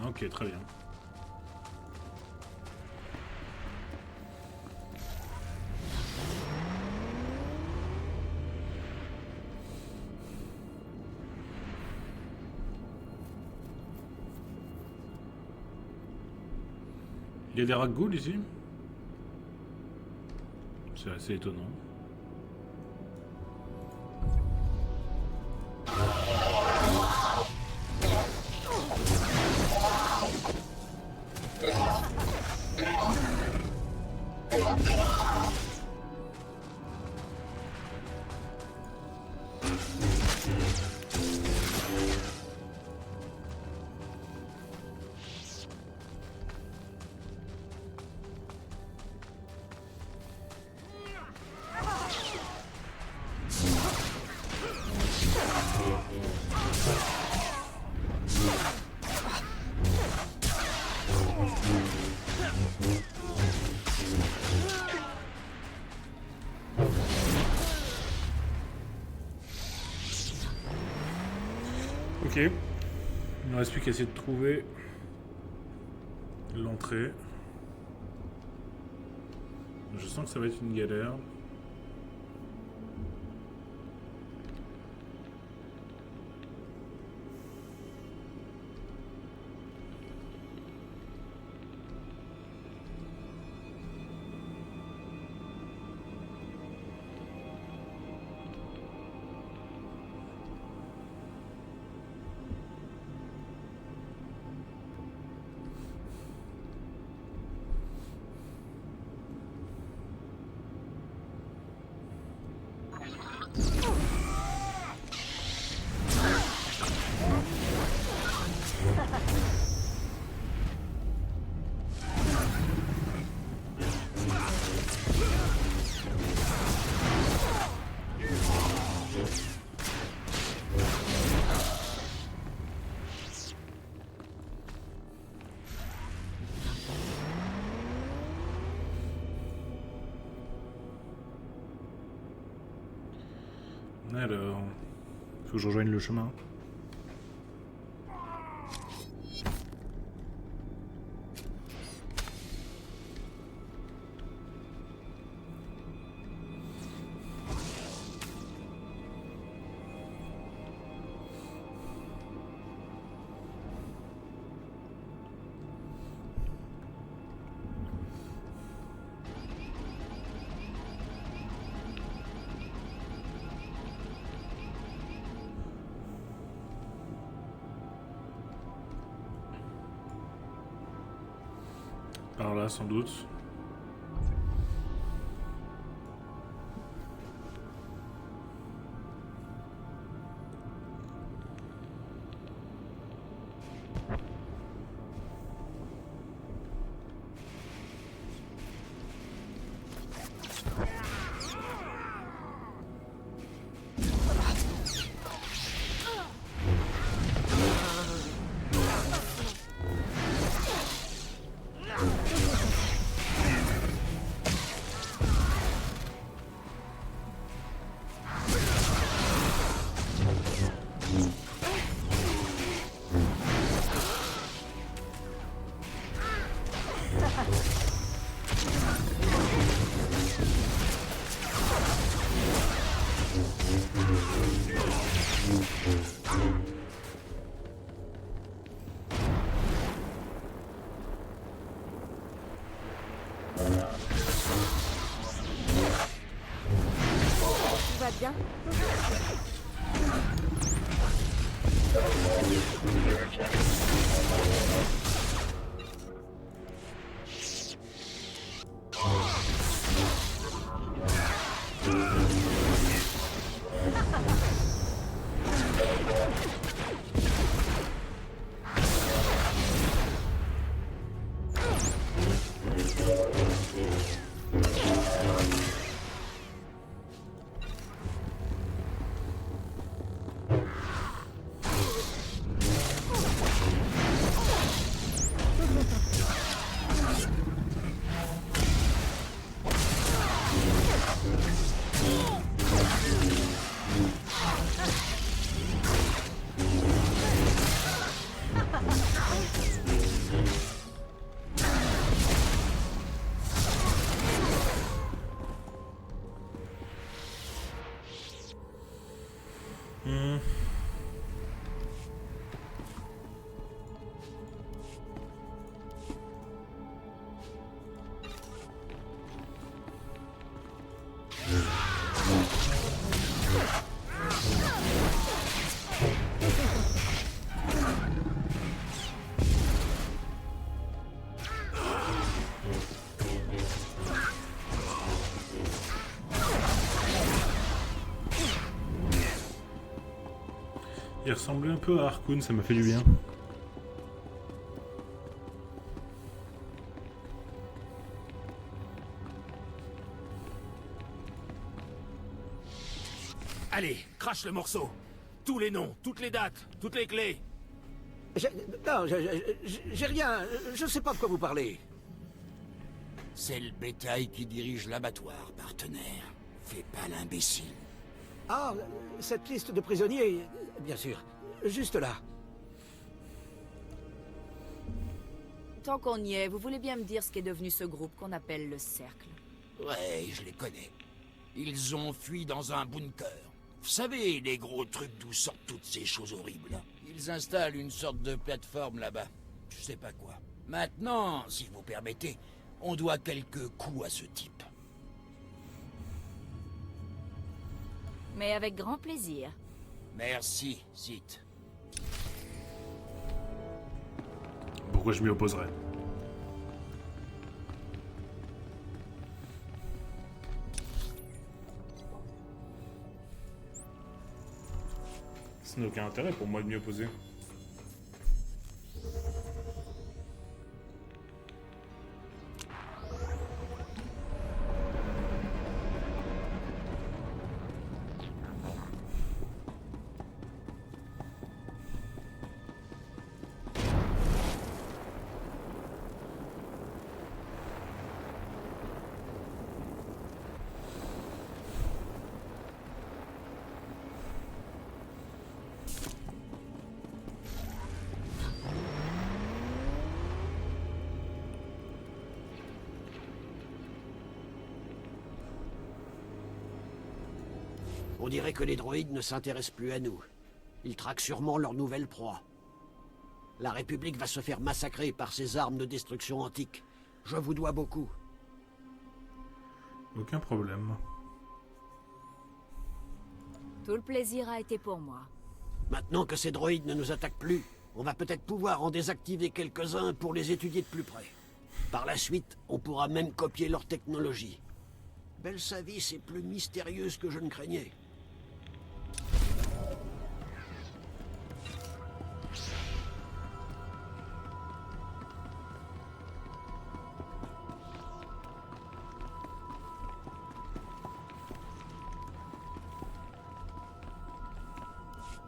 Ok, très bien. Il y a des ragouts ici? C'est assez étonnant. Ok, il ne reste plus qu'à essayer de trouver l'entrée. Je sens que ça va être une galère. Alors, faut que je rejoigne le chemin. Par là, sans doute. va bien? Il ressemblait un peu à Harkoon, ça m'a fait du bien. Allez, crache le morceau. Tous les noms, toutes les dates, toutes les clés. Non, j'ai rien. Je sais pas de quoi vous parlez. C'est le bétail qui dirige l'abattoir, partenaire. Fais pas l'imbécile. Ah, cette liste de prisonniers, bien sûr. Juste là. Tant qu'on y est, vous voulez bien me dire ce qu'est devenu ce groupe qu'on appelle le Cercle? Ouais, je les connais. Ils ont fui dans un bunker. Vous savez, les gros trucs d'où sortent toutes ces choses horribles. Ils installent une sorte de plateforme là-bas. Je sais pas quoi. Maintenant, si vous permettez, on doit quelques coups à ce type. Mais avec grand plaisir. Merci, Sith. Pourquoi je m'y opposerais? Ça n'a aucun intérêt pour moi de m'y opposer. On dirait que les droïdes ne s'intéressent plus à nous. Ils traquent sûrement leur nouvelle proie. La République va se faire massacrer par ces armes de destruction antiques. Je vous dois beaucoup. Aucun problème. Tout le plaisir a été pour moi. Maintenant que ces droïdes ne nous attaquent plus, on va peut-être pouvoir en désactiver quelques-uns pour les étudier de plus près. Par la suite, on pourra même copier leur technologie. Belsavis est plus mystérieuse que je ne craignais.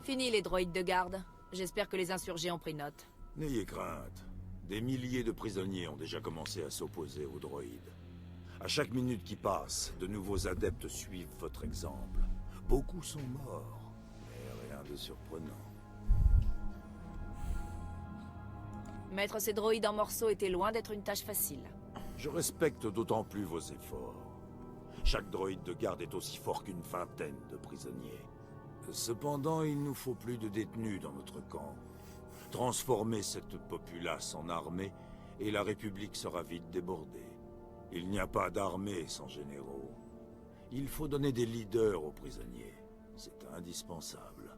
Fini les droïdes de garde. J'espère que les insurgés ont pris note. N'ayez crainte. Des milliers de prisonniers ont déjà commencé à s'opposer aux droïdes. À chaque minute qui passe, de nouveaux adeptes suivent votre exemple. Beaucoup sont morts, mais rien de surprenant. Mettre ces droïdes en morceaux était loin d'être une tâche facile. Je respecte d'autant plus vos efforts. Chaque droïde de garde est aussi fort qu'une vingtaine de prisonniers. Cependant, il nous faut plus de détenus dans notre camp. Transformez cette populace en armée, et la République sera vite débordée. Il n'y a pas d'armée sans généraux. Il faut donner des leaders aux prisonniers. C'est indispensable.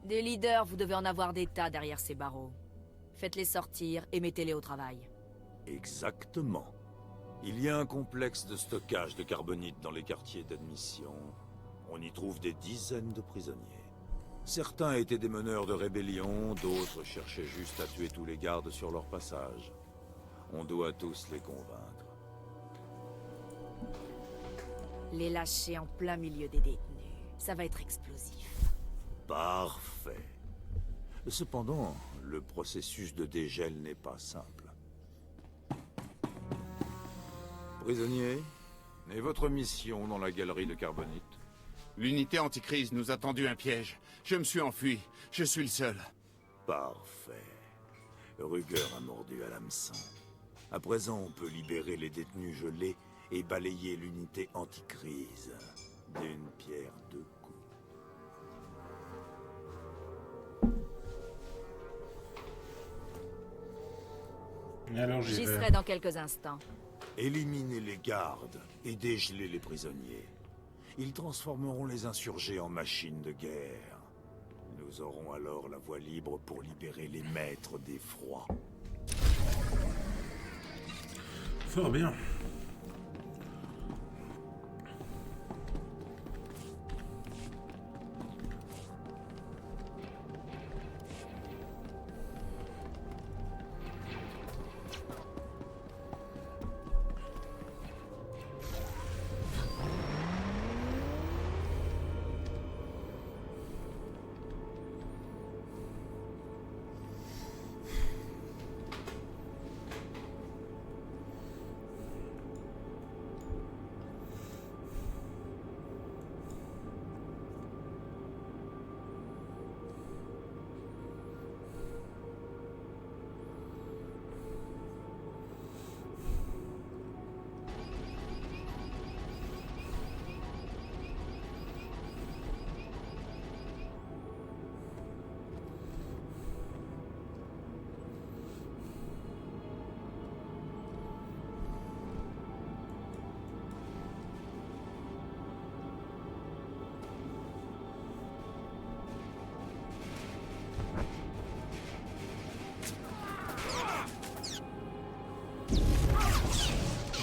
Des leaders, vous devez en avoir des tas derrière ces barreaux. Faites-les sortir et mettez-les au travail. Exactement. Il y a un complexe de stockage de carbonite dans les quartiers d'admission. On y trouve des dizaines de prisonniers. Certains étaient des meneurs de rébellion, d'autres cherchaient juste à tuer tous les gardes sur leur passage. On doit tous les convaincre. Les lâcher en plein milieu des détenus. Ça va être explosif. Parfait. Cependant, le processus de dégel n'est pas simple. Prisonnier, et votre mission dans la galerie de carbonite? L'unité anticrise nous a tendu un piège. Je me suis enfui. Je suis le seul. Parfait. Ruger a mordu à l'hameçon. À présent, on peut libérer les détenus gelés et balayer l'unité anticrise. D'une pierre deux coups. Alors j'y serai dans quelques instants. Éliminez les gardes et dégeler les prisonniers. Ils transformeront les insurgés en machines de guerre. Nous aurons alors la voie libre pour libérer les maîtres des froids. Fort bien.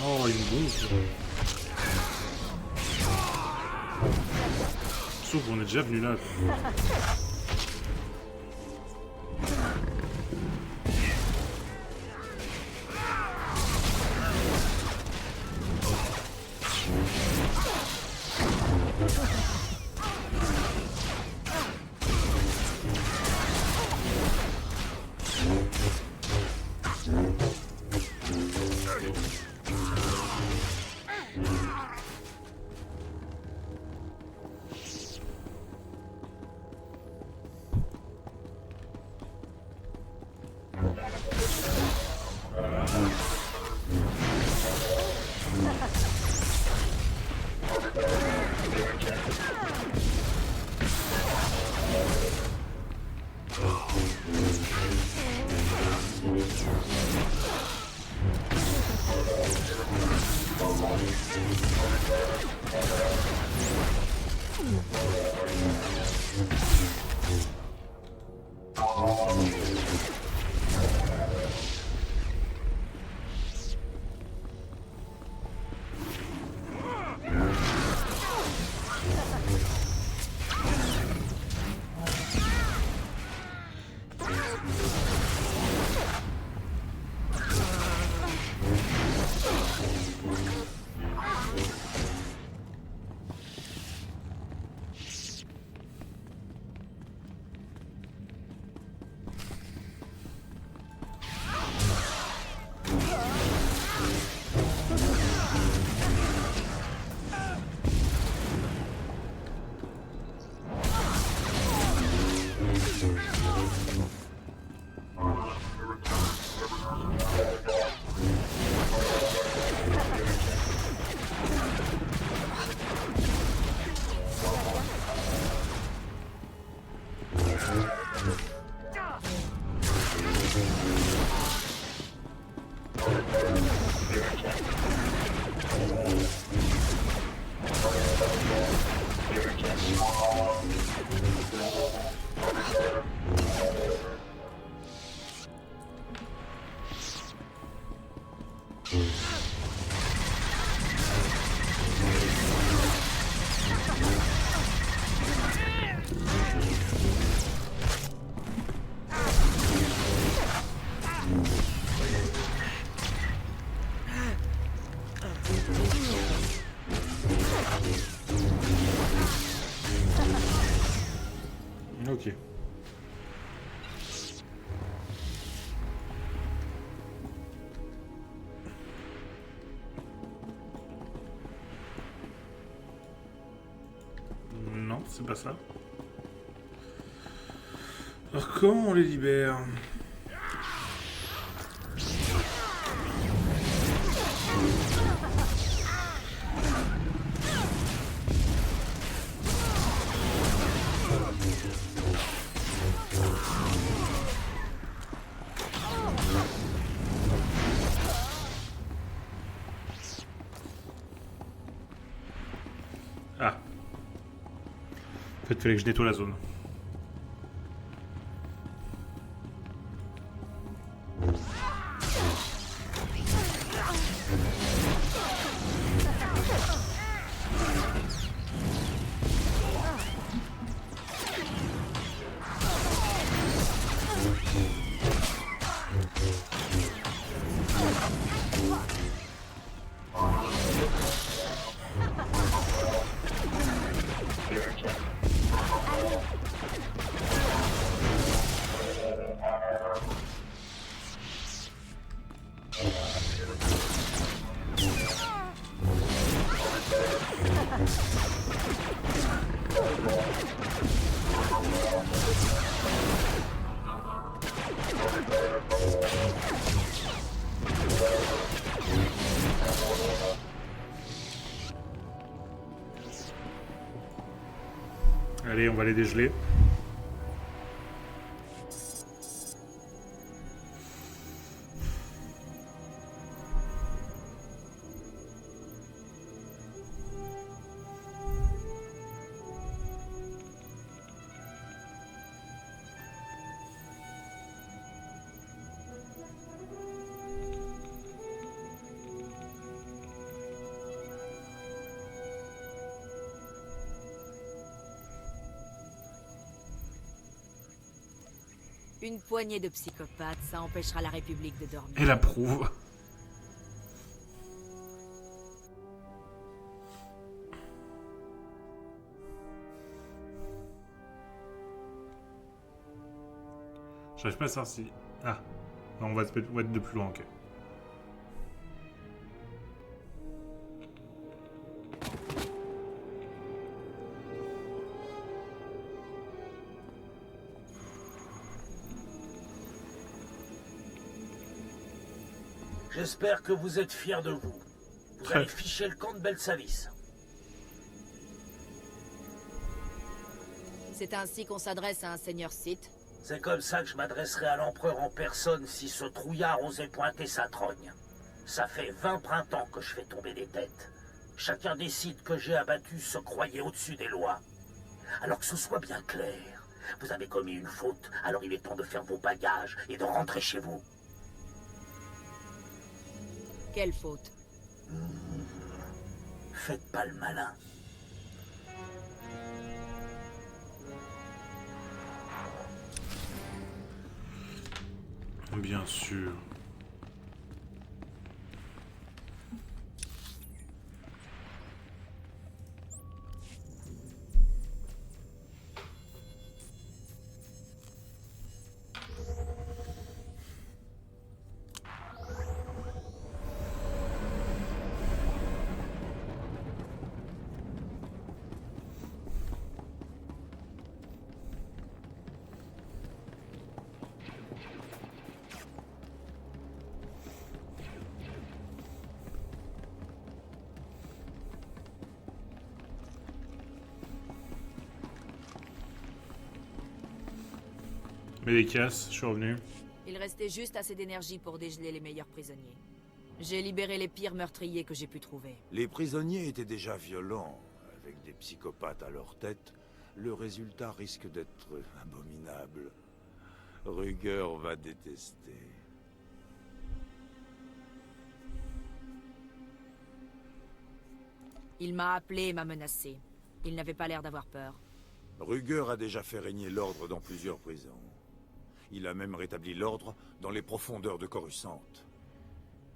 Oh, il est bon. Sauf qu'on est déjà venu là. Ok. Non, c'est pas ça. Alors comment on les libère? Ah. En fait, il fallait que je nettoie la zone. Allez, on va les dégeler. Une poignée de psychopathes, ça empêchera la République de dormir. Elle approuve. J'arrive pas à savoir si... Ah. Non, on va être de plus loin, ok. J'espère que vous êtes fiers de vous. Vous allez ficher le camp de Belsavis. C'est ainsi qu'on s'adresse à un seigneur Sith. C'est comme ça que je m'adresserai à l'empereur en personne si ce trouillard osait pointer sa trogne. Ça fait 20 printemps que je fais tomber des têtes. Chacun des Sith que j'ai abattus se croyait au-dessus des lois. Alors que ce soit bien clair, vous avez commis une faute, alors il est temps de faire vos bagages et de rentrer chez vous. Quelle faute? Faites pas le malin. Bien sûr. Mais les casses, je suis revenu. Il restait juste assez d'énergie pour dégeler les meilleurs prisonniers. J'ai libéré les pires meurtriers que j'ai pu trouver. Les prisonniers étaient déjà violents, avec des psychopathes à leur tête, le résultat risque d'être abominable. Ruger va détester. Il m'a appelé et m'a menacé. Il n'avait pas l'air d'avoir peur. Ruger a déjà fait régner l'ordre dans plusieurs prisons. Il a même rétabli l'ordre dans les profondeurs de Coruscant.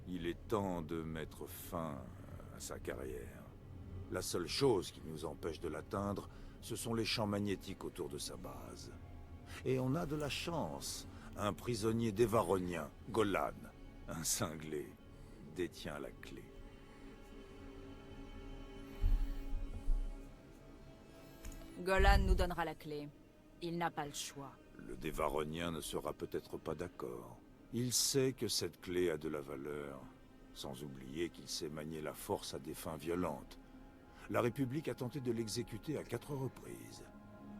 Il est temps de mettre fin à sa carrière. La seule chose qui nous empêche de l'atteindre, ce sont les champs magnétiques autour de sa base. Et on a de la chance. Un prisonnier dévaronien, Golan, un cinglé, détient la clé. Golan nous donnera la clé. Il n'a pas le choix. Le dévaronien ne sera peut-être pas d'accord. Il sait que cette clé a de la valeur, sans oublier qu'il sait manier la force à des fins violentes. La République a tenté de l'exécuter à 4 reprises.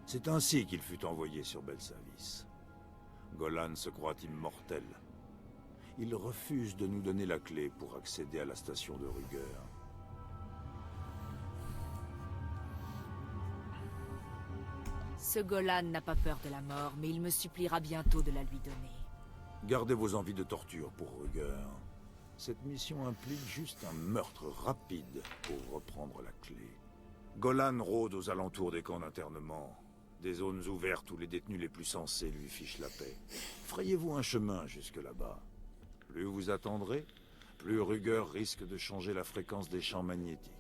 C'est ainsi qu'il fut envoyé sur Belsavis. Golan se croit immortel. Il refuse de nous donner la clé pour accéder à la station de Ruger. Ce Golan n'a pas peur de la mort, mais il me suppliera bientôt de la lui donner. Gardez vos envies de torture pour Ruger. Cette mission implique juste un meurtre rapide pour reprendre la clé. Golan rôde aux alentours des camps d'internement. Des zones ouvertes où les détenus les plus sensés lui fichent la paix. Frayez-vous un chemin jusque là-bas. Plus vous attendrez, plus Ruger risque de changer la fréquence des champs magnétiques.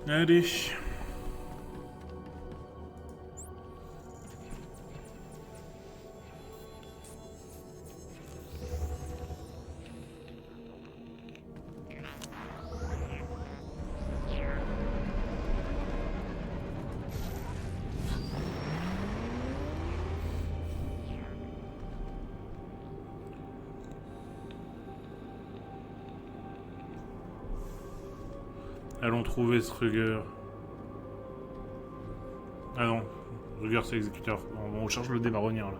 Allez. Allons trouver ce Ruger. Ah non, Ruger c'est l'exécuteur. On cherche le dévaronien là.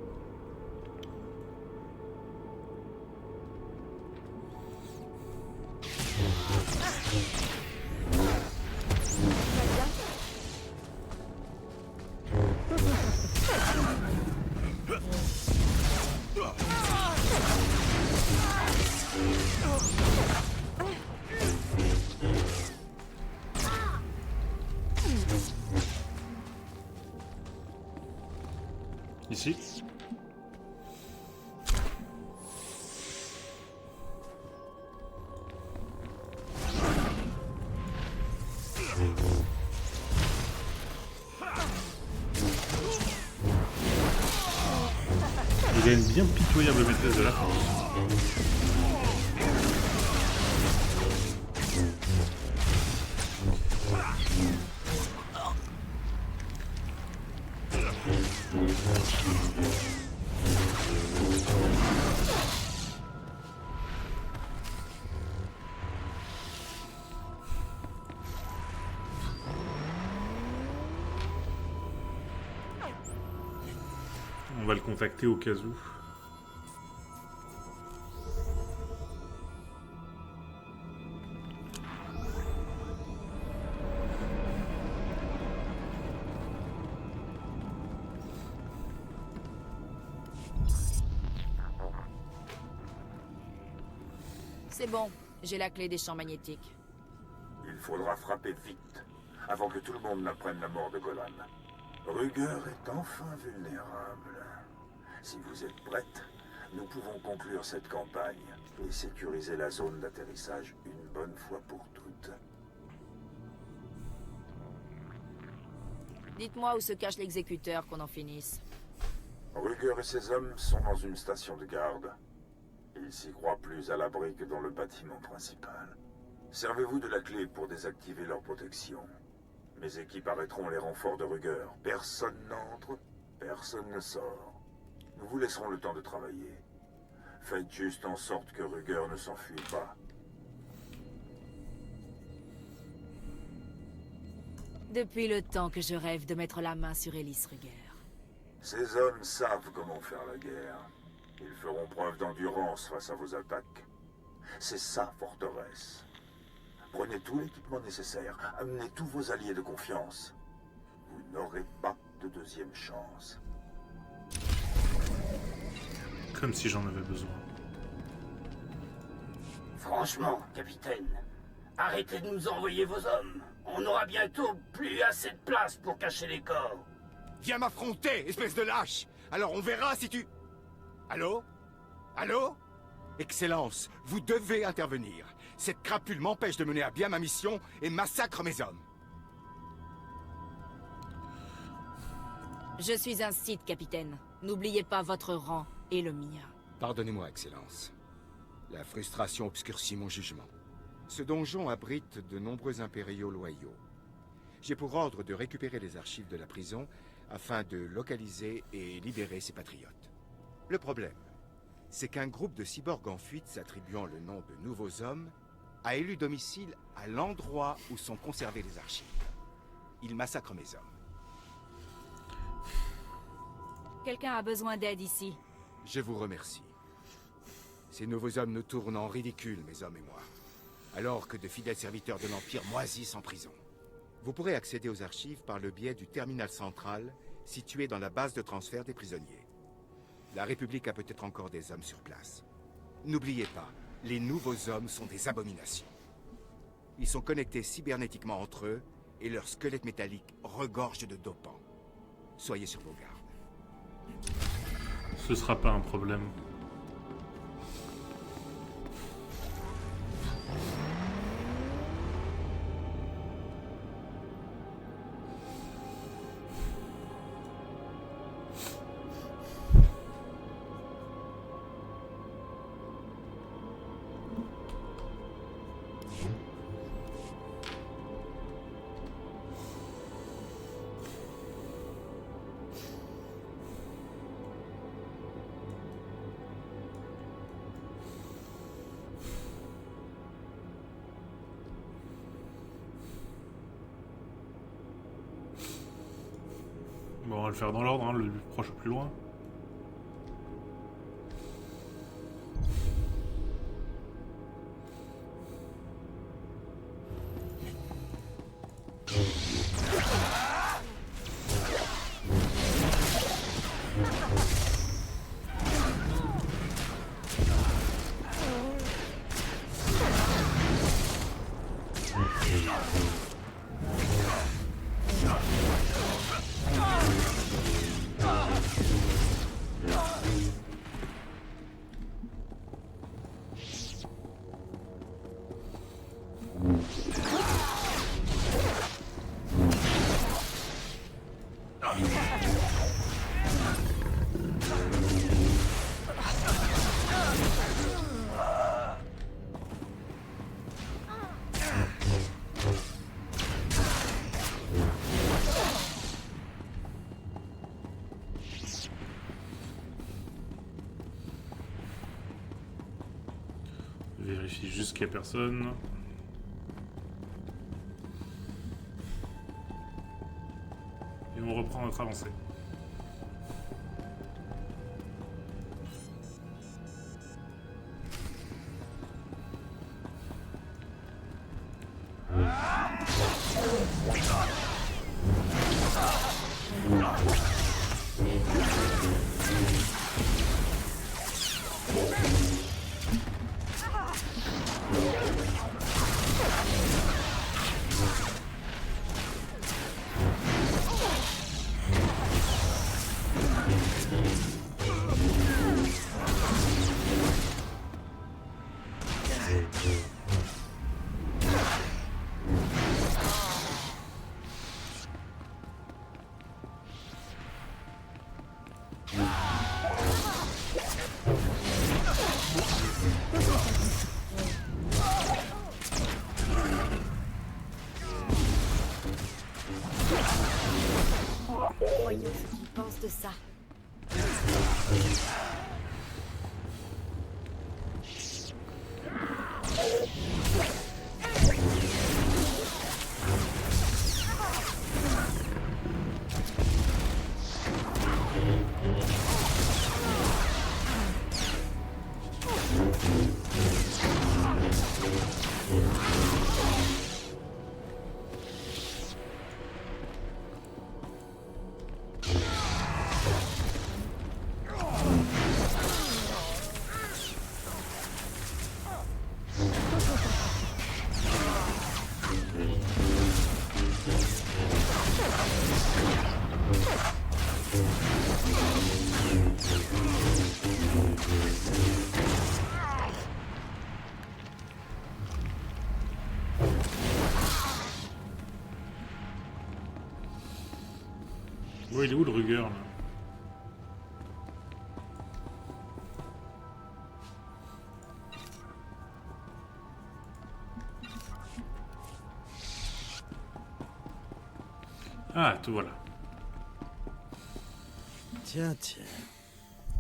Ici. Il a une bien pitoyable maîtrise de la force. On va le contacter au cas où. C'est bon, j'ai la clé des champs magnétiques. Il faudra frapper vite, avant que tout le monde n'apprenne la mort de Golan. Ruger est enfin vulnérable. Si vous êtes prête, nous pouvons conclure cette campagne et sécuriser la zone d'atterrissage une bonne fois pour toutes. Dites-moi où se cache l'exécuteur, qu'on en finisse. Ruger et ses hommes sont dans une station de garde. Ils s'y croient plus à l'abri que dans le bâtiment principal. Servez-vous de la clé pour désactiver leur protection. Mes équipes arrêteront les renforts de Ruger. Personne n'entre, personne ne sort. Nous vous laisserons le temps de travailler. Faites juste en sorte que Ruger ne s'enfuit pas. Depuis le temps que je rêve de mettre la main sur Ellis Ruger. Ces hommes savent comment faire la guerre. Ils feront preuve d'endurance face à vos attaques. C'est sa forteresse. Prenez tout l'équipement nécessaire. Amenez tous vos alliés de confiance. Vous n'aurez pas de deuxième chance. Comme si j'en avais besoin. Franchement, capitaine, arrêtez de nous envoyer vos hommes. On n'aura bientôt plus assez de place pour cacher les corps. Viens m'affronter, espèce de lâche. Alors on verra si tu... Allô? Allô? Excellence, vous devez intervenir. Cette crapule m'empêche de mener à bien ma mission et massacre mes hommes. Je suis un Sith, capitaine. N'oubliez pas votre rang et le mien. Pardonnez-moi, Excellence. La frustration obscurcit mon jugement. Ce donjon abrite de nombreux impériaux loyaux. J'ai pour ordre de récupérer les archives de la prison afin de localiser et libérer ces patriotes. Le problème, c'est qu'un groupe de cyborgs en fuite s'attribuant le nom de Nouveaux Hommes a élu domicile à l'endroit où sont conservées les archives. Ils massacrent mes hommes. Quelqu'un a besoin d'aide ici. Je vous remercie. Ces Nouveaux Hommes nous tournent en ridicule, mes hommes et moi, alors que de fidèles serviteurs de l'Empire moisissent en prison. Vous pourrez accéder aux archives par le biais du terminal central situé dans la base de transfert des prisonniers. La République a peut-être encore des hommes sur place. N'oubliez pas, les Nouveaux Hommes sont des abominations. Ils sont connectés cybernétiquement entre eux et leur squelette métallique regorge de dopants. Soyez sur vos gardes. Ce sera pas un problème. Bon, on va le faire dans l'ordre, hein, le plus proche au plus loin. Vérifie juste qu'il n'y a personne. Et on reprend notre avancée. Voyons ce qu'ils pensent de ça. Ouais, il est où le Ruger là? Ah, tout voilà. Tiens.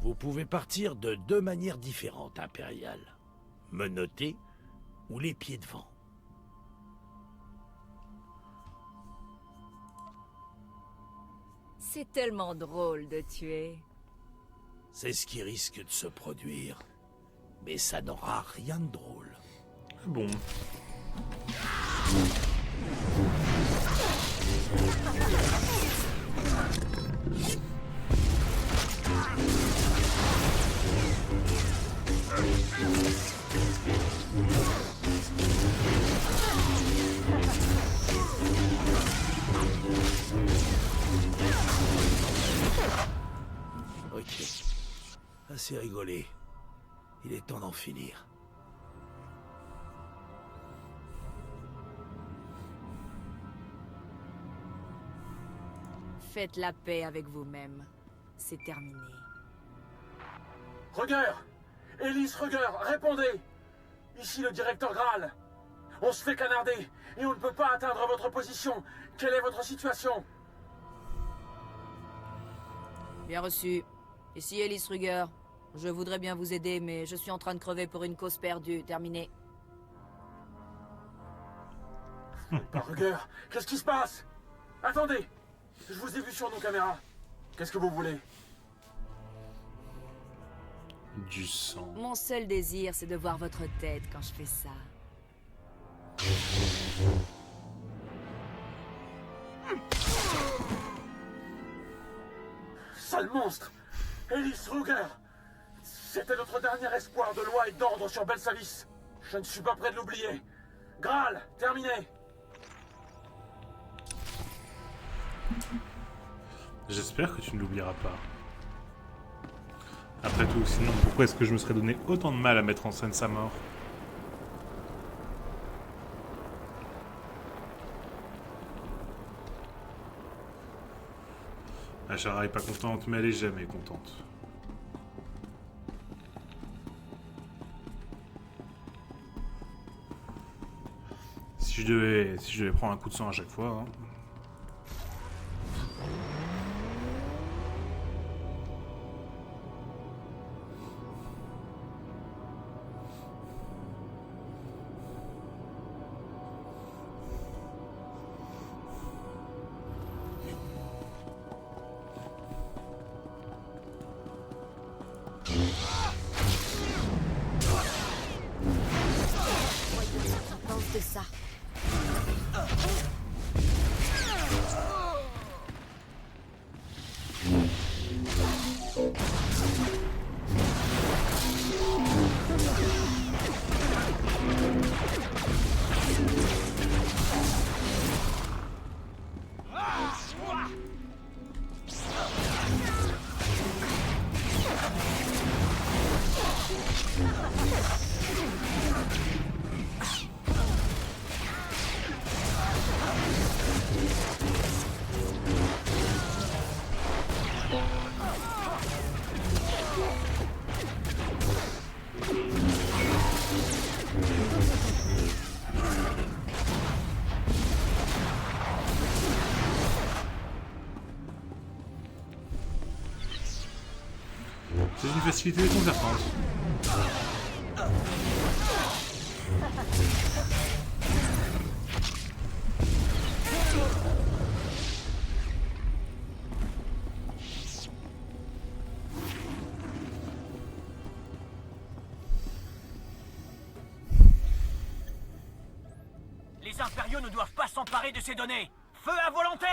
Vous pouvez partir de 2 manières différentes, Impérial. Menotté ou les pieds devant. C'est tellement drôle de tuer. C'est ce qui risque de se produire. Mais ça n'aura rien de drôle. Bon. Ok. Assez rigolé. Il est temps d'en finir. Faites la paix avec vous-même. C'est terminé. Ruger! Élise Ruger, répondez! Ici le directeur Graal. On se fait canarder et on ne peut pas atteindre votre position. Quelle est votre situation? Bien reçu. Ici Élise Ruger. Je voudrais bien vous aider, mais je suis en train de crever pour une cause perdue. Terminé. Pas Ruger, qu'est-ce qui se passe? Attendez! Je vous ai vu sur nos caméras. Qu'est-ce que vous voulez? Du sang. Mon seul désir, c'est de voir votre tête quand je fais ça. Sale monstre! Élise Ruger! C'était notre dernier espoir de loi et d'ordre sur Belsavis. Je ne suis pas prêt de l'oublier. Graal, terminé! J'espère que tu ne l'oublieras pas. Après tout, sinon pourquoi est-ce que je me serais donné autant de mal à mettre en scène sa mort? Ashara est pas contente, mais elle est jamais contente. Si je devais prendre un coup de sang à chaque fois... Hein. De ça. C'est une facilité déconcertante. Les impériaux ne doivent pas s'emparer de ces données. Feu à volonté!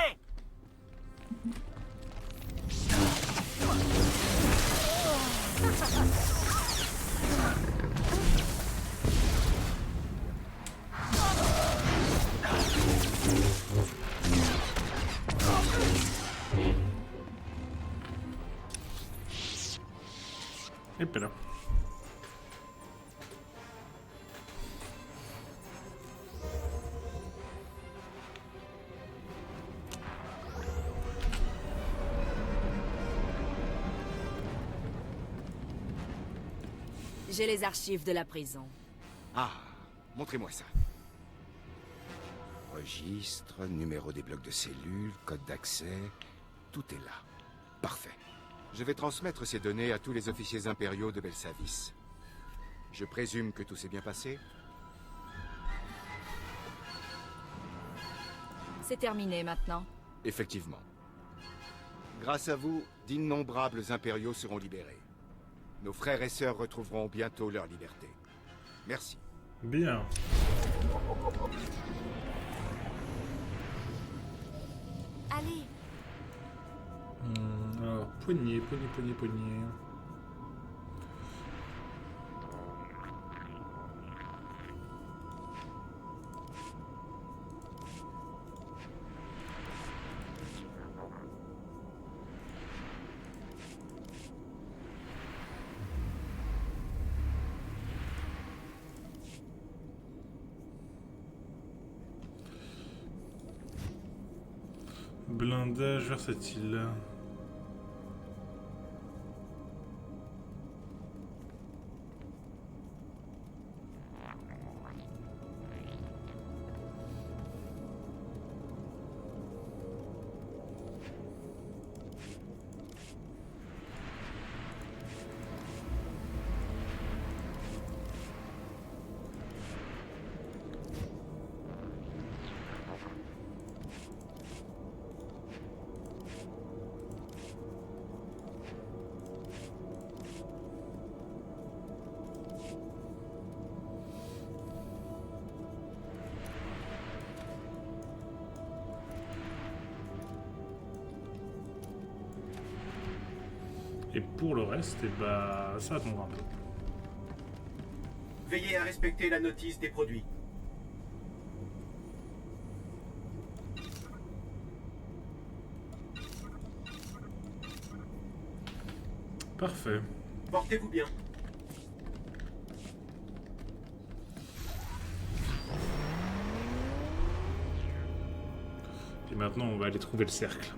Et puis là. J'ai les archives de la prison. Ah, montrez-moi ça. Registre, numéro des blocs de cellules, code d'accès, tout est là. Parfait. Je vais transmettre ces données à tous les officiers impériaux de Belsavis. Je présume que tout s'est bien passé? C'est terminé maintenant. Effectivement. Grâce à vous, d'innombrables impériaux seront libérés. Nos frères et sœurs retrouveront bientôt leur liberté. Merci. Bien. Allez. Alors, poignée. Blindage versatile. Et pour le reste, ça attendra un peu. Veillez à respecter la notice des produits. Parfait. Portez-vous bien. Et maintenant, on va aller trouver le cercle.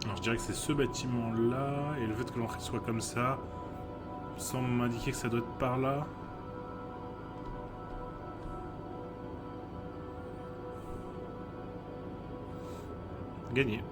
Alors je dirais que c'est ce bâtiment-là, et le fait que l'entrée soit comme ça semble m'indiquer que ça doit être par là. Gagné.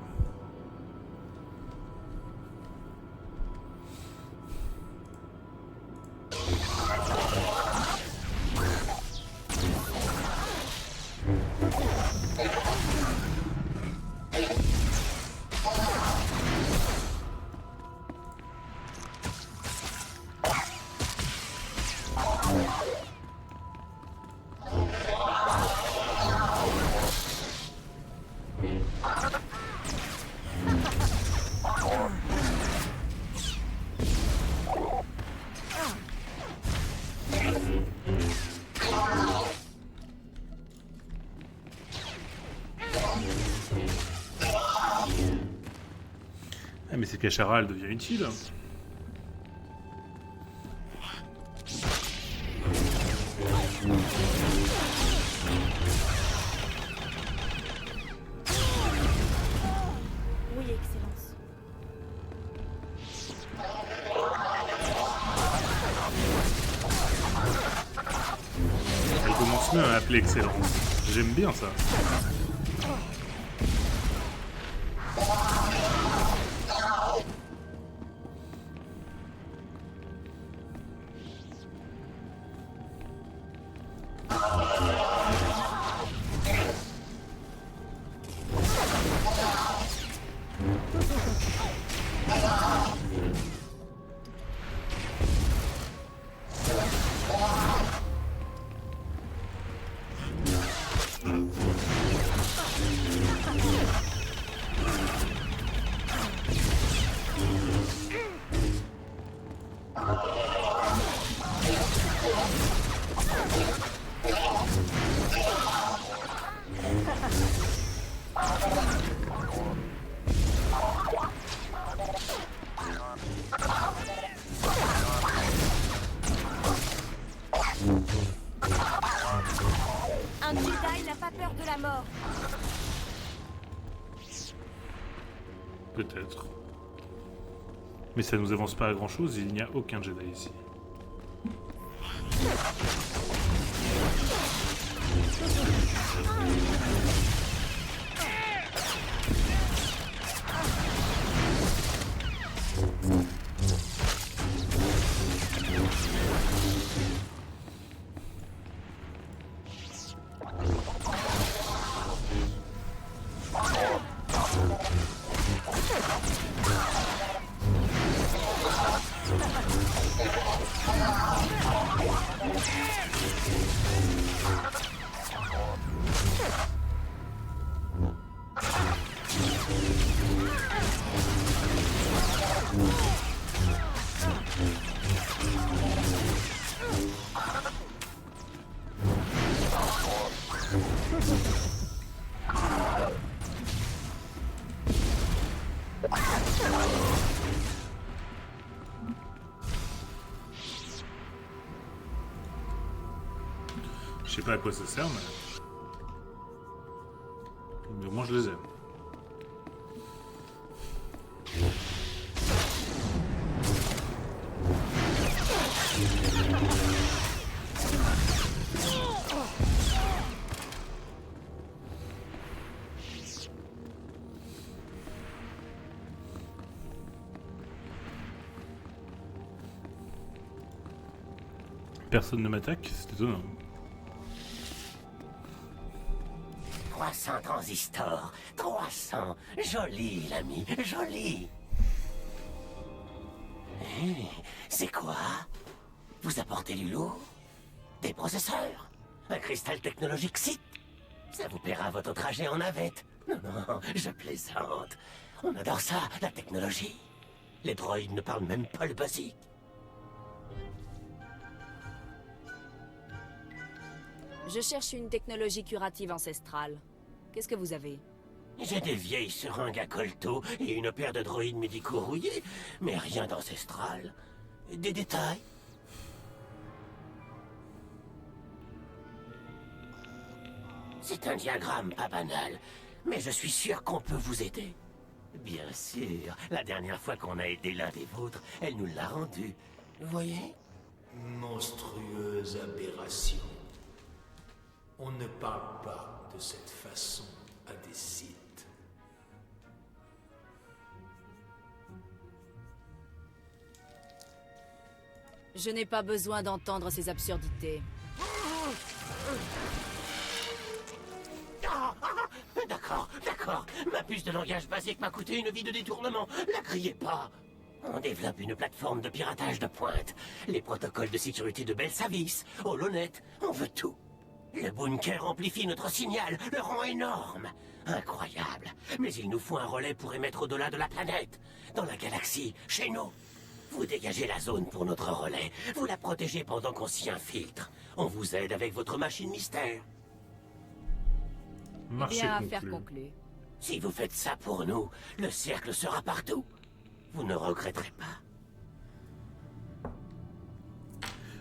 Ah mais c'est qu'Ashara elle devient utile. Oui, Excellence. Elle commence même à m'appeler Excellence. J'aime bien ça. Peut-être. Mais ça nous avance pas à grand chose, il n'y a aucun Jedi ici. Je sais pas à quoi ça sert, mais au moins je les ai. Personne ne m'attaque, c'est étonnant. 300 transistors, 300. Joli, l'ami, joli. C'est quoi? Vous apportez du lourd? Des processeurs? Un cristal technologique Sith? Ça vous paiera votre trajet en navette. Non, non, je plaisante. On adore ça, la technologie. Les droïdes ne parlent même pas le basique. Je cherche une technologie curative ancestrale. Qu'est-ce que vous avez? J'ai des vieilles seringues à colto et une paire de droïdes médicaux rouillés, mais rien d'ancestral. Des détails? C'est un diagramme pas banal, mais je suis sûr qu'on peut vous aider. Bien sûr, la dernière fois qu'on a aidé l'un des vôtres, elle nous l'a rendu. Vous voyez? Monstrueuse aberration. On ne parle pas de cette façon à des Sith. Je n'ai pas besoin d'entendre ces absurdités. D'accord, d'accord. Ma puce de langage basique m'a coûté une vie de détournement. La criez pas. On développe une plateforme de piratage de pointe. Les protocoles de sécurité de Belsavis, HoloNet, on veut tout. Le bunker amplifie notre signal, le rend énorme. Incroyable. Mais il nous faut un relais pour émettre au-delà de la planète. Dans la galaxie, chez nous. Vous dégagez la zone pour notre relais. Vous la protégez pendant qu'on s'y infiltre. On vous aide avec votre machine mystère. Bien, affaire conclue. Si vous faites ça pour nous, le cercle sera partout. Vous ne regretterez pas.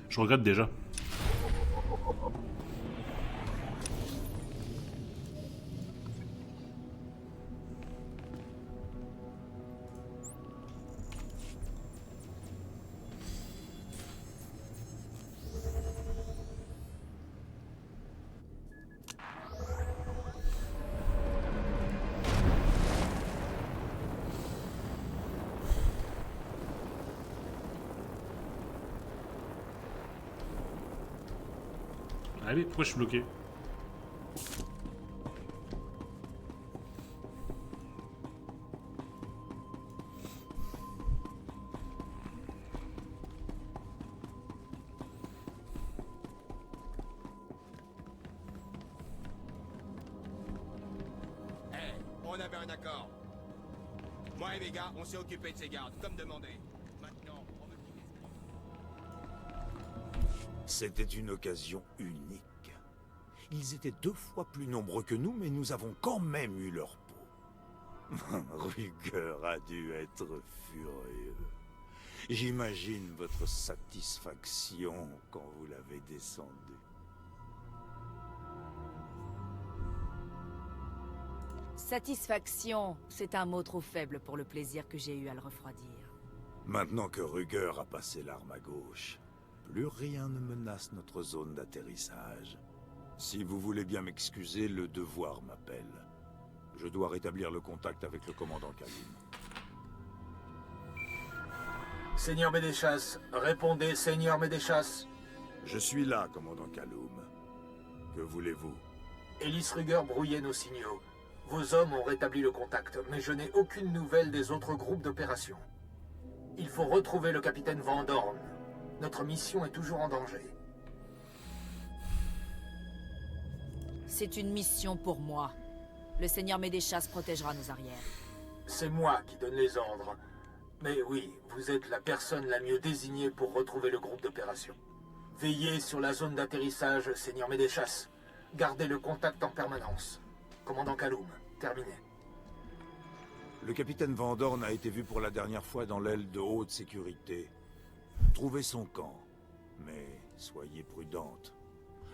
Je regrette déjà. Allez, pourquoi je suis bloqué? On avait un accord. Moi et mes gars, on s'est occupé de ces gardes, comme demandé. Maintenant, on veut quitter ce... C'était une occasion unique. Ils étaient 2 fois plus nombreux que nous, mais nous avons quand même eu leur peau. Ruger a dû être furieux. J'imagine votre satisfaction quand vous l'avez descendu. Satisfaction, c'est un mot trop faible pour le plaisir que j'ai eu à le refroidir. Maintenant que Ruger a passé l'arme à gauche, plus rien ne menace notre zone d'atterrissage. Si vous voulez bien m'excuser, le devoir m'appelle. Je dois rétablir le contact avec le commandant Kaloum. Seigneur Médéchasse, répondez, Seigneur Médéchasse. Je suis là, commandant Kaloum. Que voulez-vous? Ellis Ruger brouillait nos signaux. Vos hommes ont rétabli le contact, mais je n'ai aucune nouvelle des autres groupes d'opération. Il faut retrouver le capitaine Van Dorn. Notre mission est toujours en danger. C'est une mission pour moi. Le Seigneur Médéchasse protégera nos arrières. C'est moi qui donne les ordres. Mais oui, vous êtes la personne la mieux désignée pour retrouver le groupe d'opération. Veillez sur la zone d'atterrissage, Seigneur Médéchasse. Gardez le contact en permanence. Commandant Kaloum, terminé. Le capitaine Van Dorn a été vu pour la dernière fois dans l'aile de haute sécurité. Trouvez son camp, mais soyez prudente.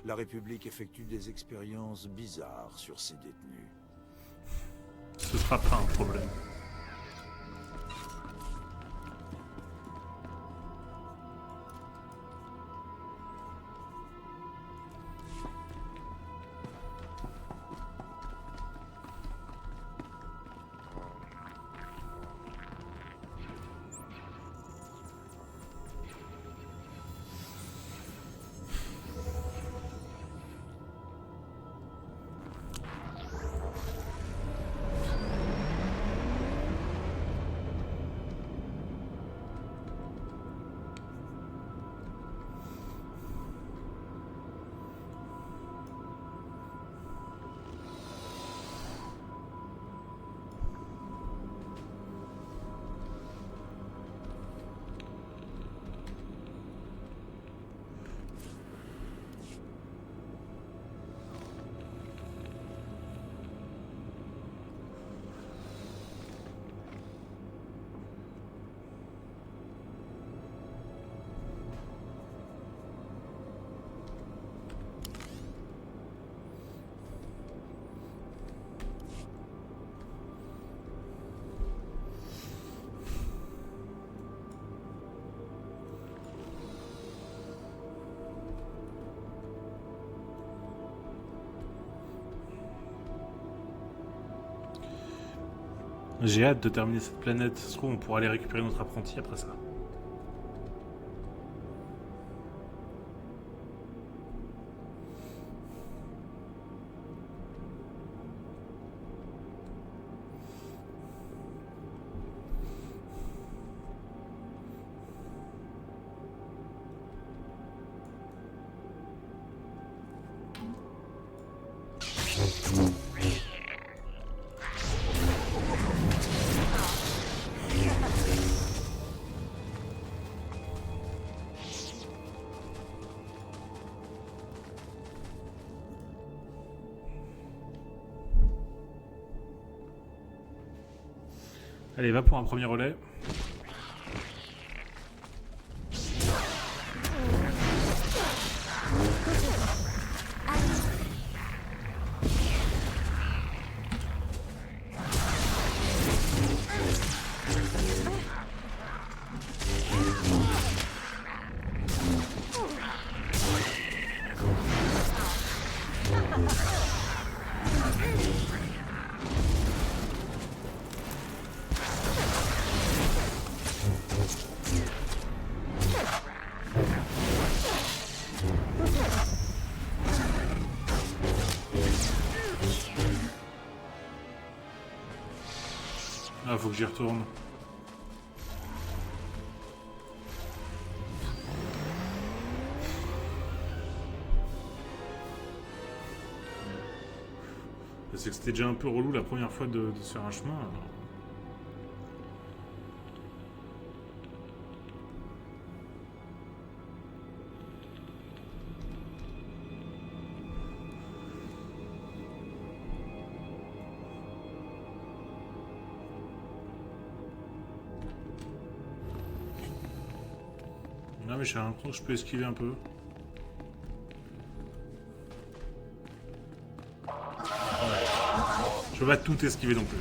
La République effectue des expériences bizarres sur ses détenus. Ce sera pas un problème. J'ai hâte de terminer cette planète. Ça se trouve, on pourra aller récupérer notre apprenti après ça. Allez, va pour un premier relais. Ah, faut que j'y retourne. C'est que c'était déjà un peu relou la première fois de se faire un chemin. Alors. Non mais j'ai l'impression que je peux esquiver un peu. Je peux pas tout esquiver non plus.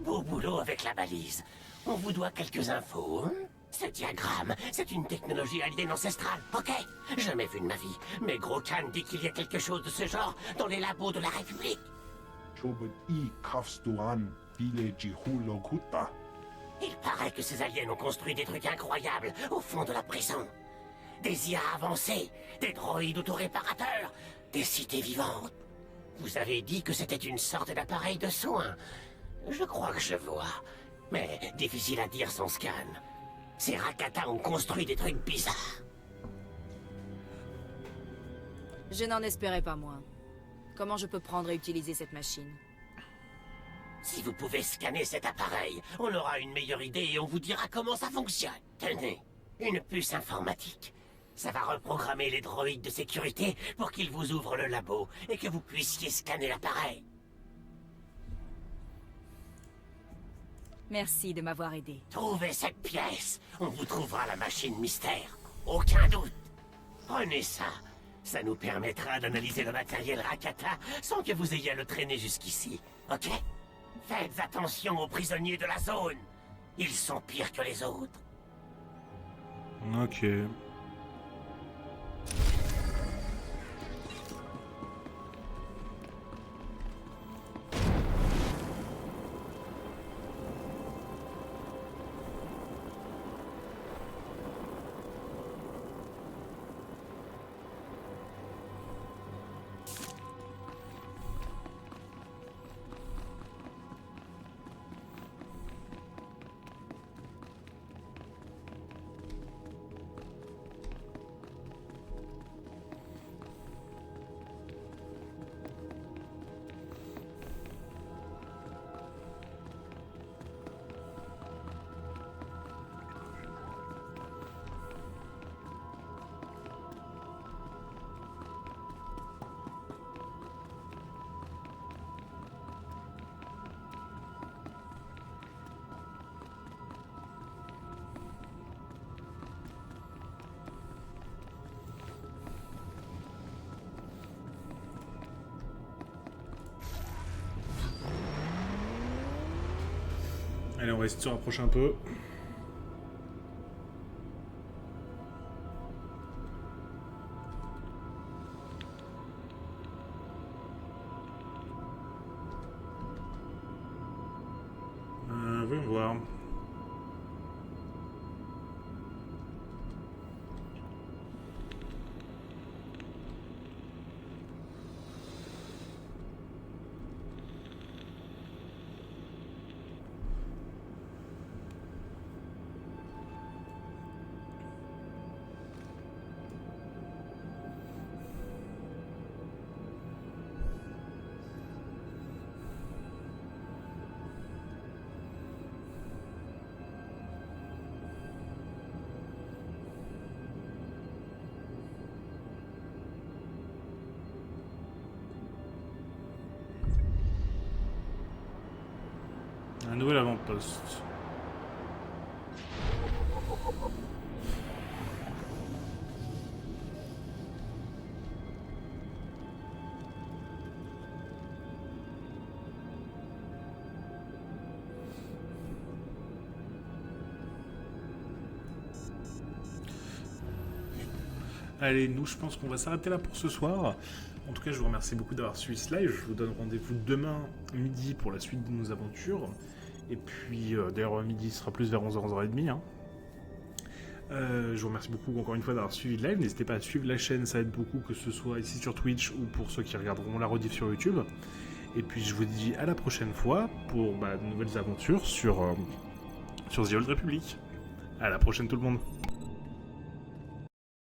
Beau boulot avec la balise. On vous doit quelques infos, hein? Ce diagramme, c'est une technologie alien ancestrale, ok? Jamais vu de ma vie. Mais Gros Khan dit qu'il y a quelque chose de ce genre dans les labos de la République. Il paraît que ces aliens ont construit des trucs incroyables au fond de la prison. Des IA avancées, des droïdes autoréparateurs, des cités vivantes. Vous avez dit que c'était une sorte d'appareil de soin. Je crois que je vois, mais difficile à dire sans scan. Ces Rakata ont construit des trucs bizarres. Je n'en espérais pas moins. Comment je peux prendre et utiliser cette machine? Si vous pouvez scanner cet appareil, on aura une meilleure idée et on vous dira comment ça fonctionne. Tenez, une puce informatique. Ça va reprogrammer les droïdes de sécurité pour qu'ils vous ouvrent le labo et que vous puissiez scanner l'appareil. Merci de m'avoir aidé. Trouvez cette pièce, on vous trouvera la machine mystère. Aucun doute. Prenez ça. Ça nous permettra d'analyser le matériel Rakata sans que vous ayez à le traîner jusqu'ici. Ok? Faites attention aux prisonniers de la zone. Ils sont pires que les autres. Ok. Allez, on va essayer de se rapprocher un peu. voyons voir. Un nouvel avant-poste. Allez, nous, je pense qu'on va s'arrêter là pour ce soir. En tout cas, je vous remercie beaucoup d'avoir suivi ce live. Je vous donne rendez-vous demain midi pour la suite de nos aventures. Et puis, d'ailleurs, midi sera plus vers 11h, 11h30. Hein. Je vous remercie beaucoup encore une fois d'avoir suivi le live. N'hésitez pas à suivre la chaîne, ça aide beaucoup, que ce soit ici sur Twitch ou pour ceux qui regarderont la rediff sur YouTube. Et puis, je vous dis à la prochaine fois pour de nouvelles aventures sur The Old Republic. À la prochaine tout le monde.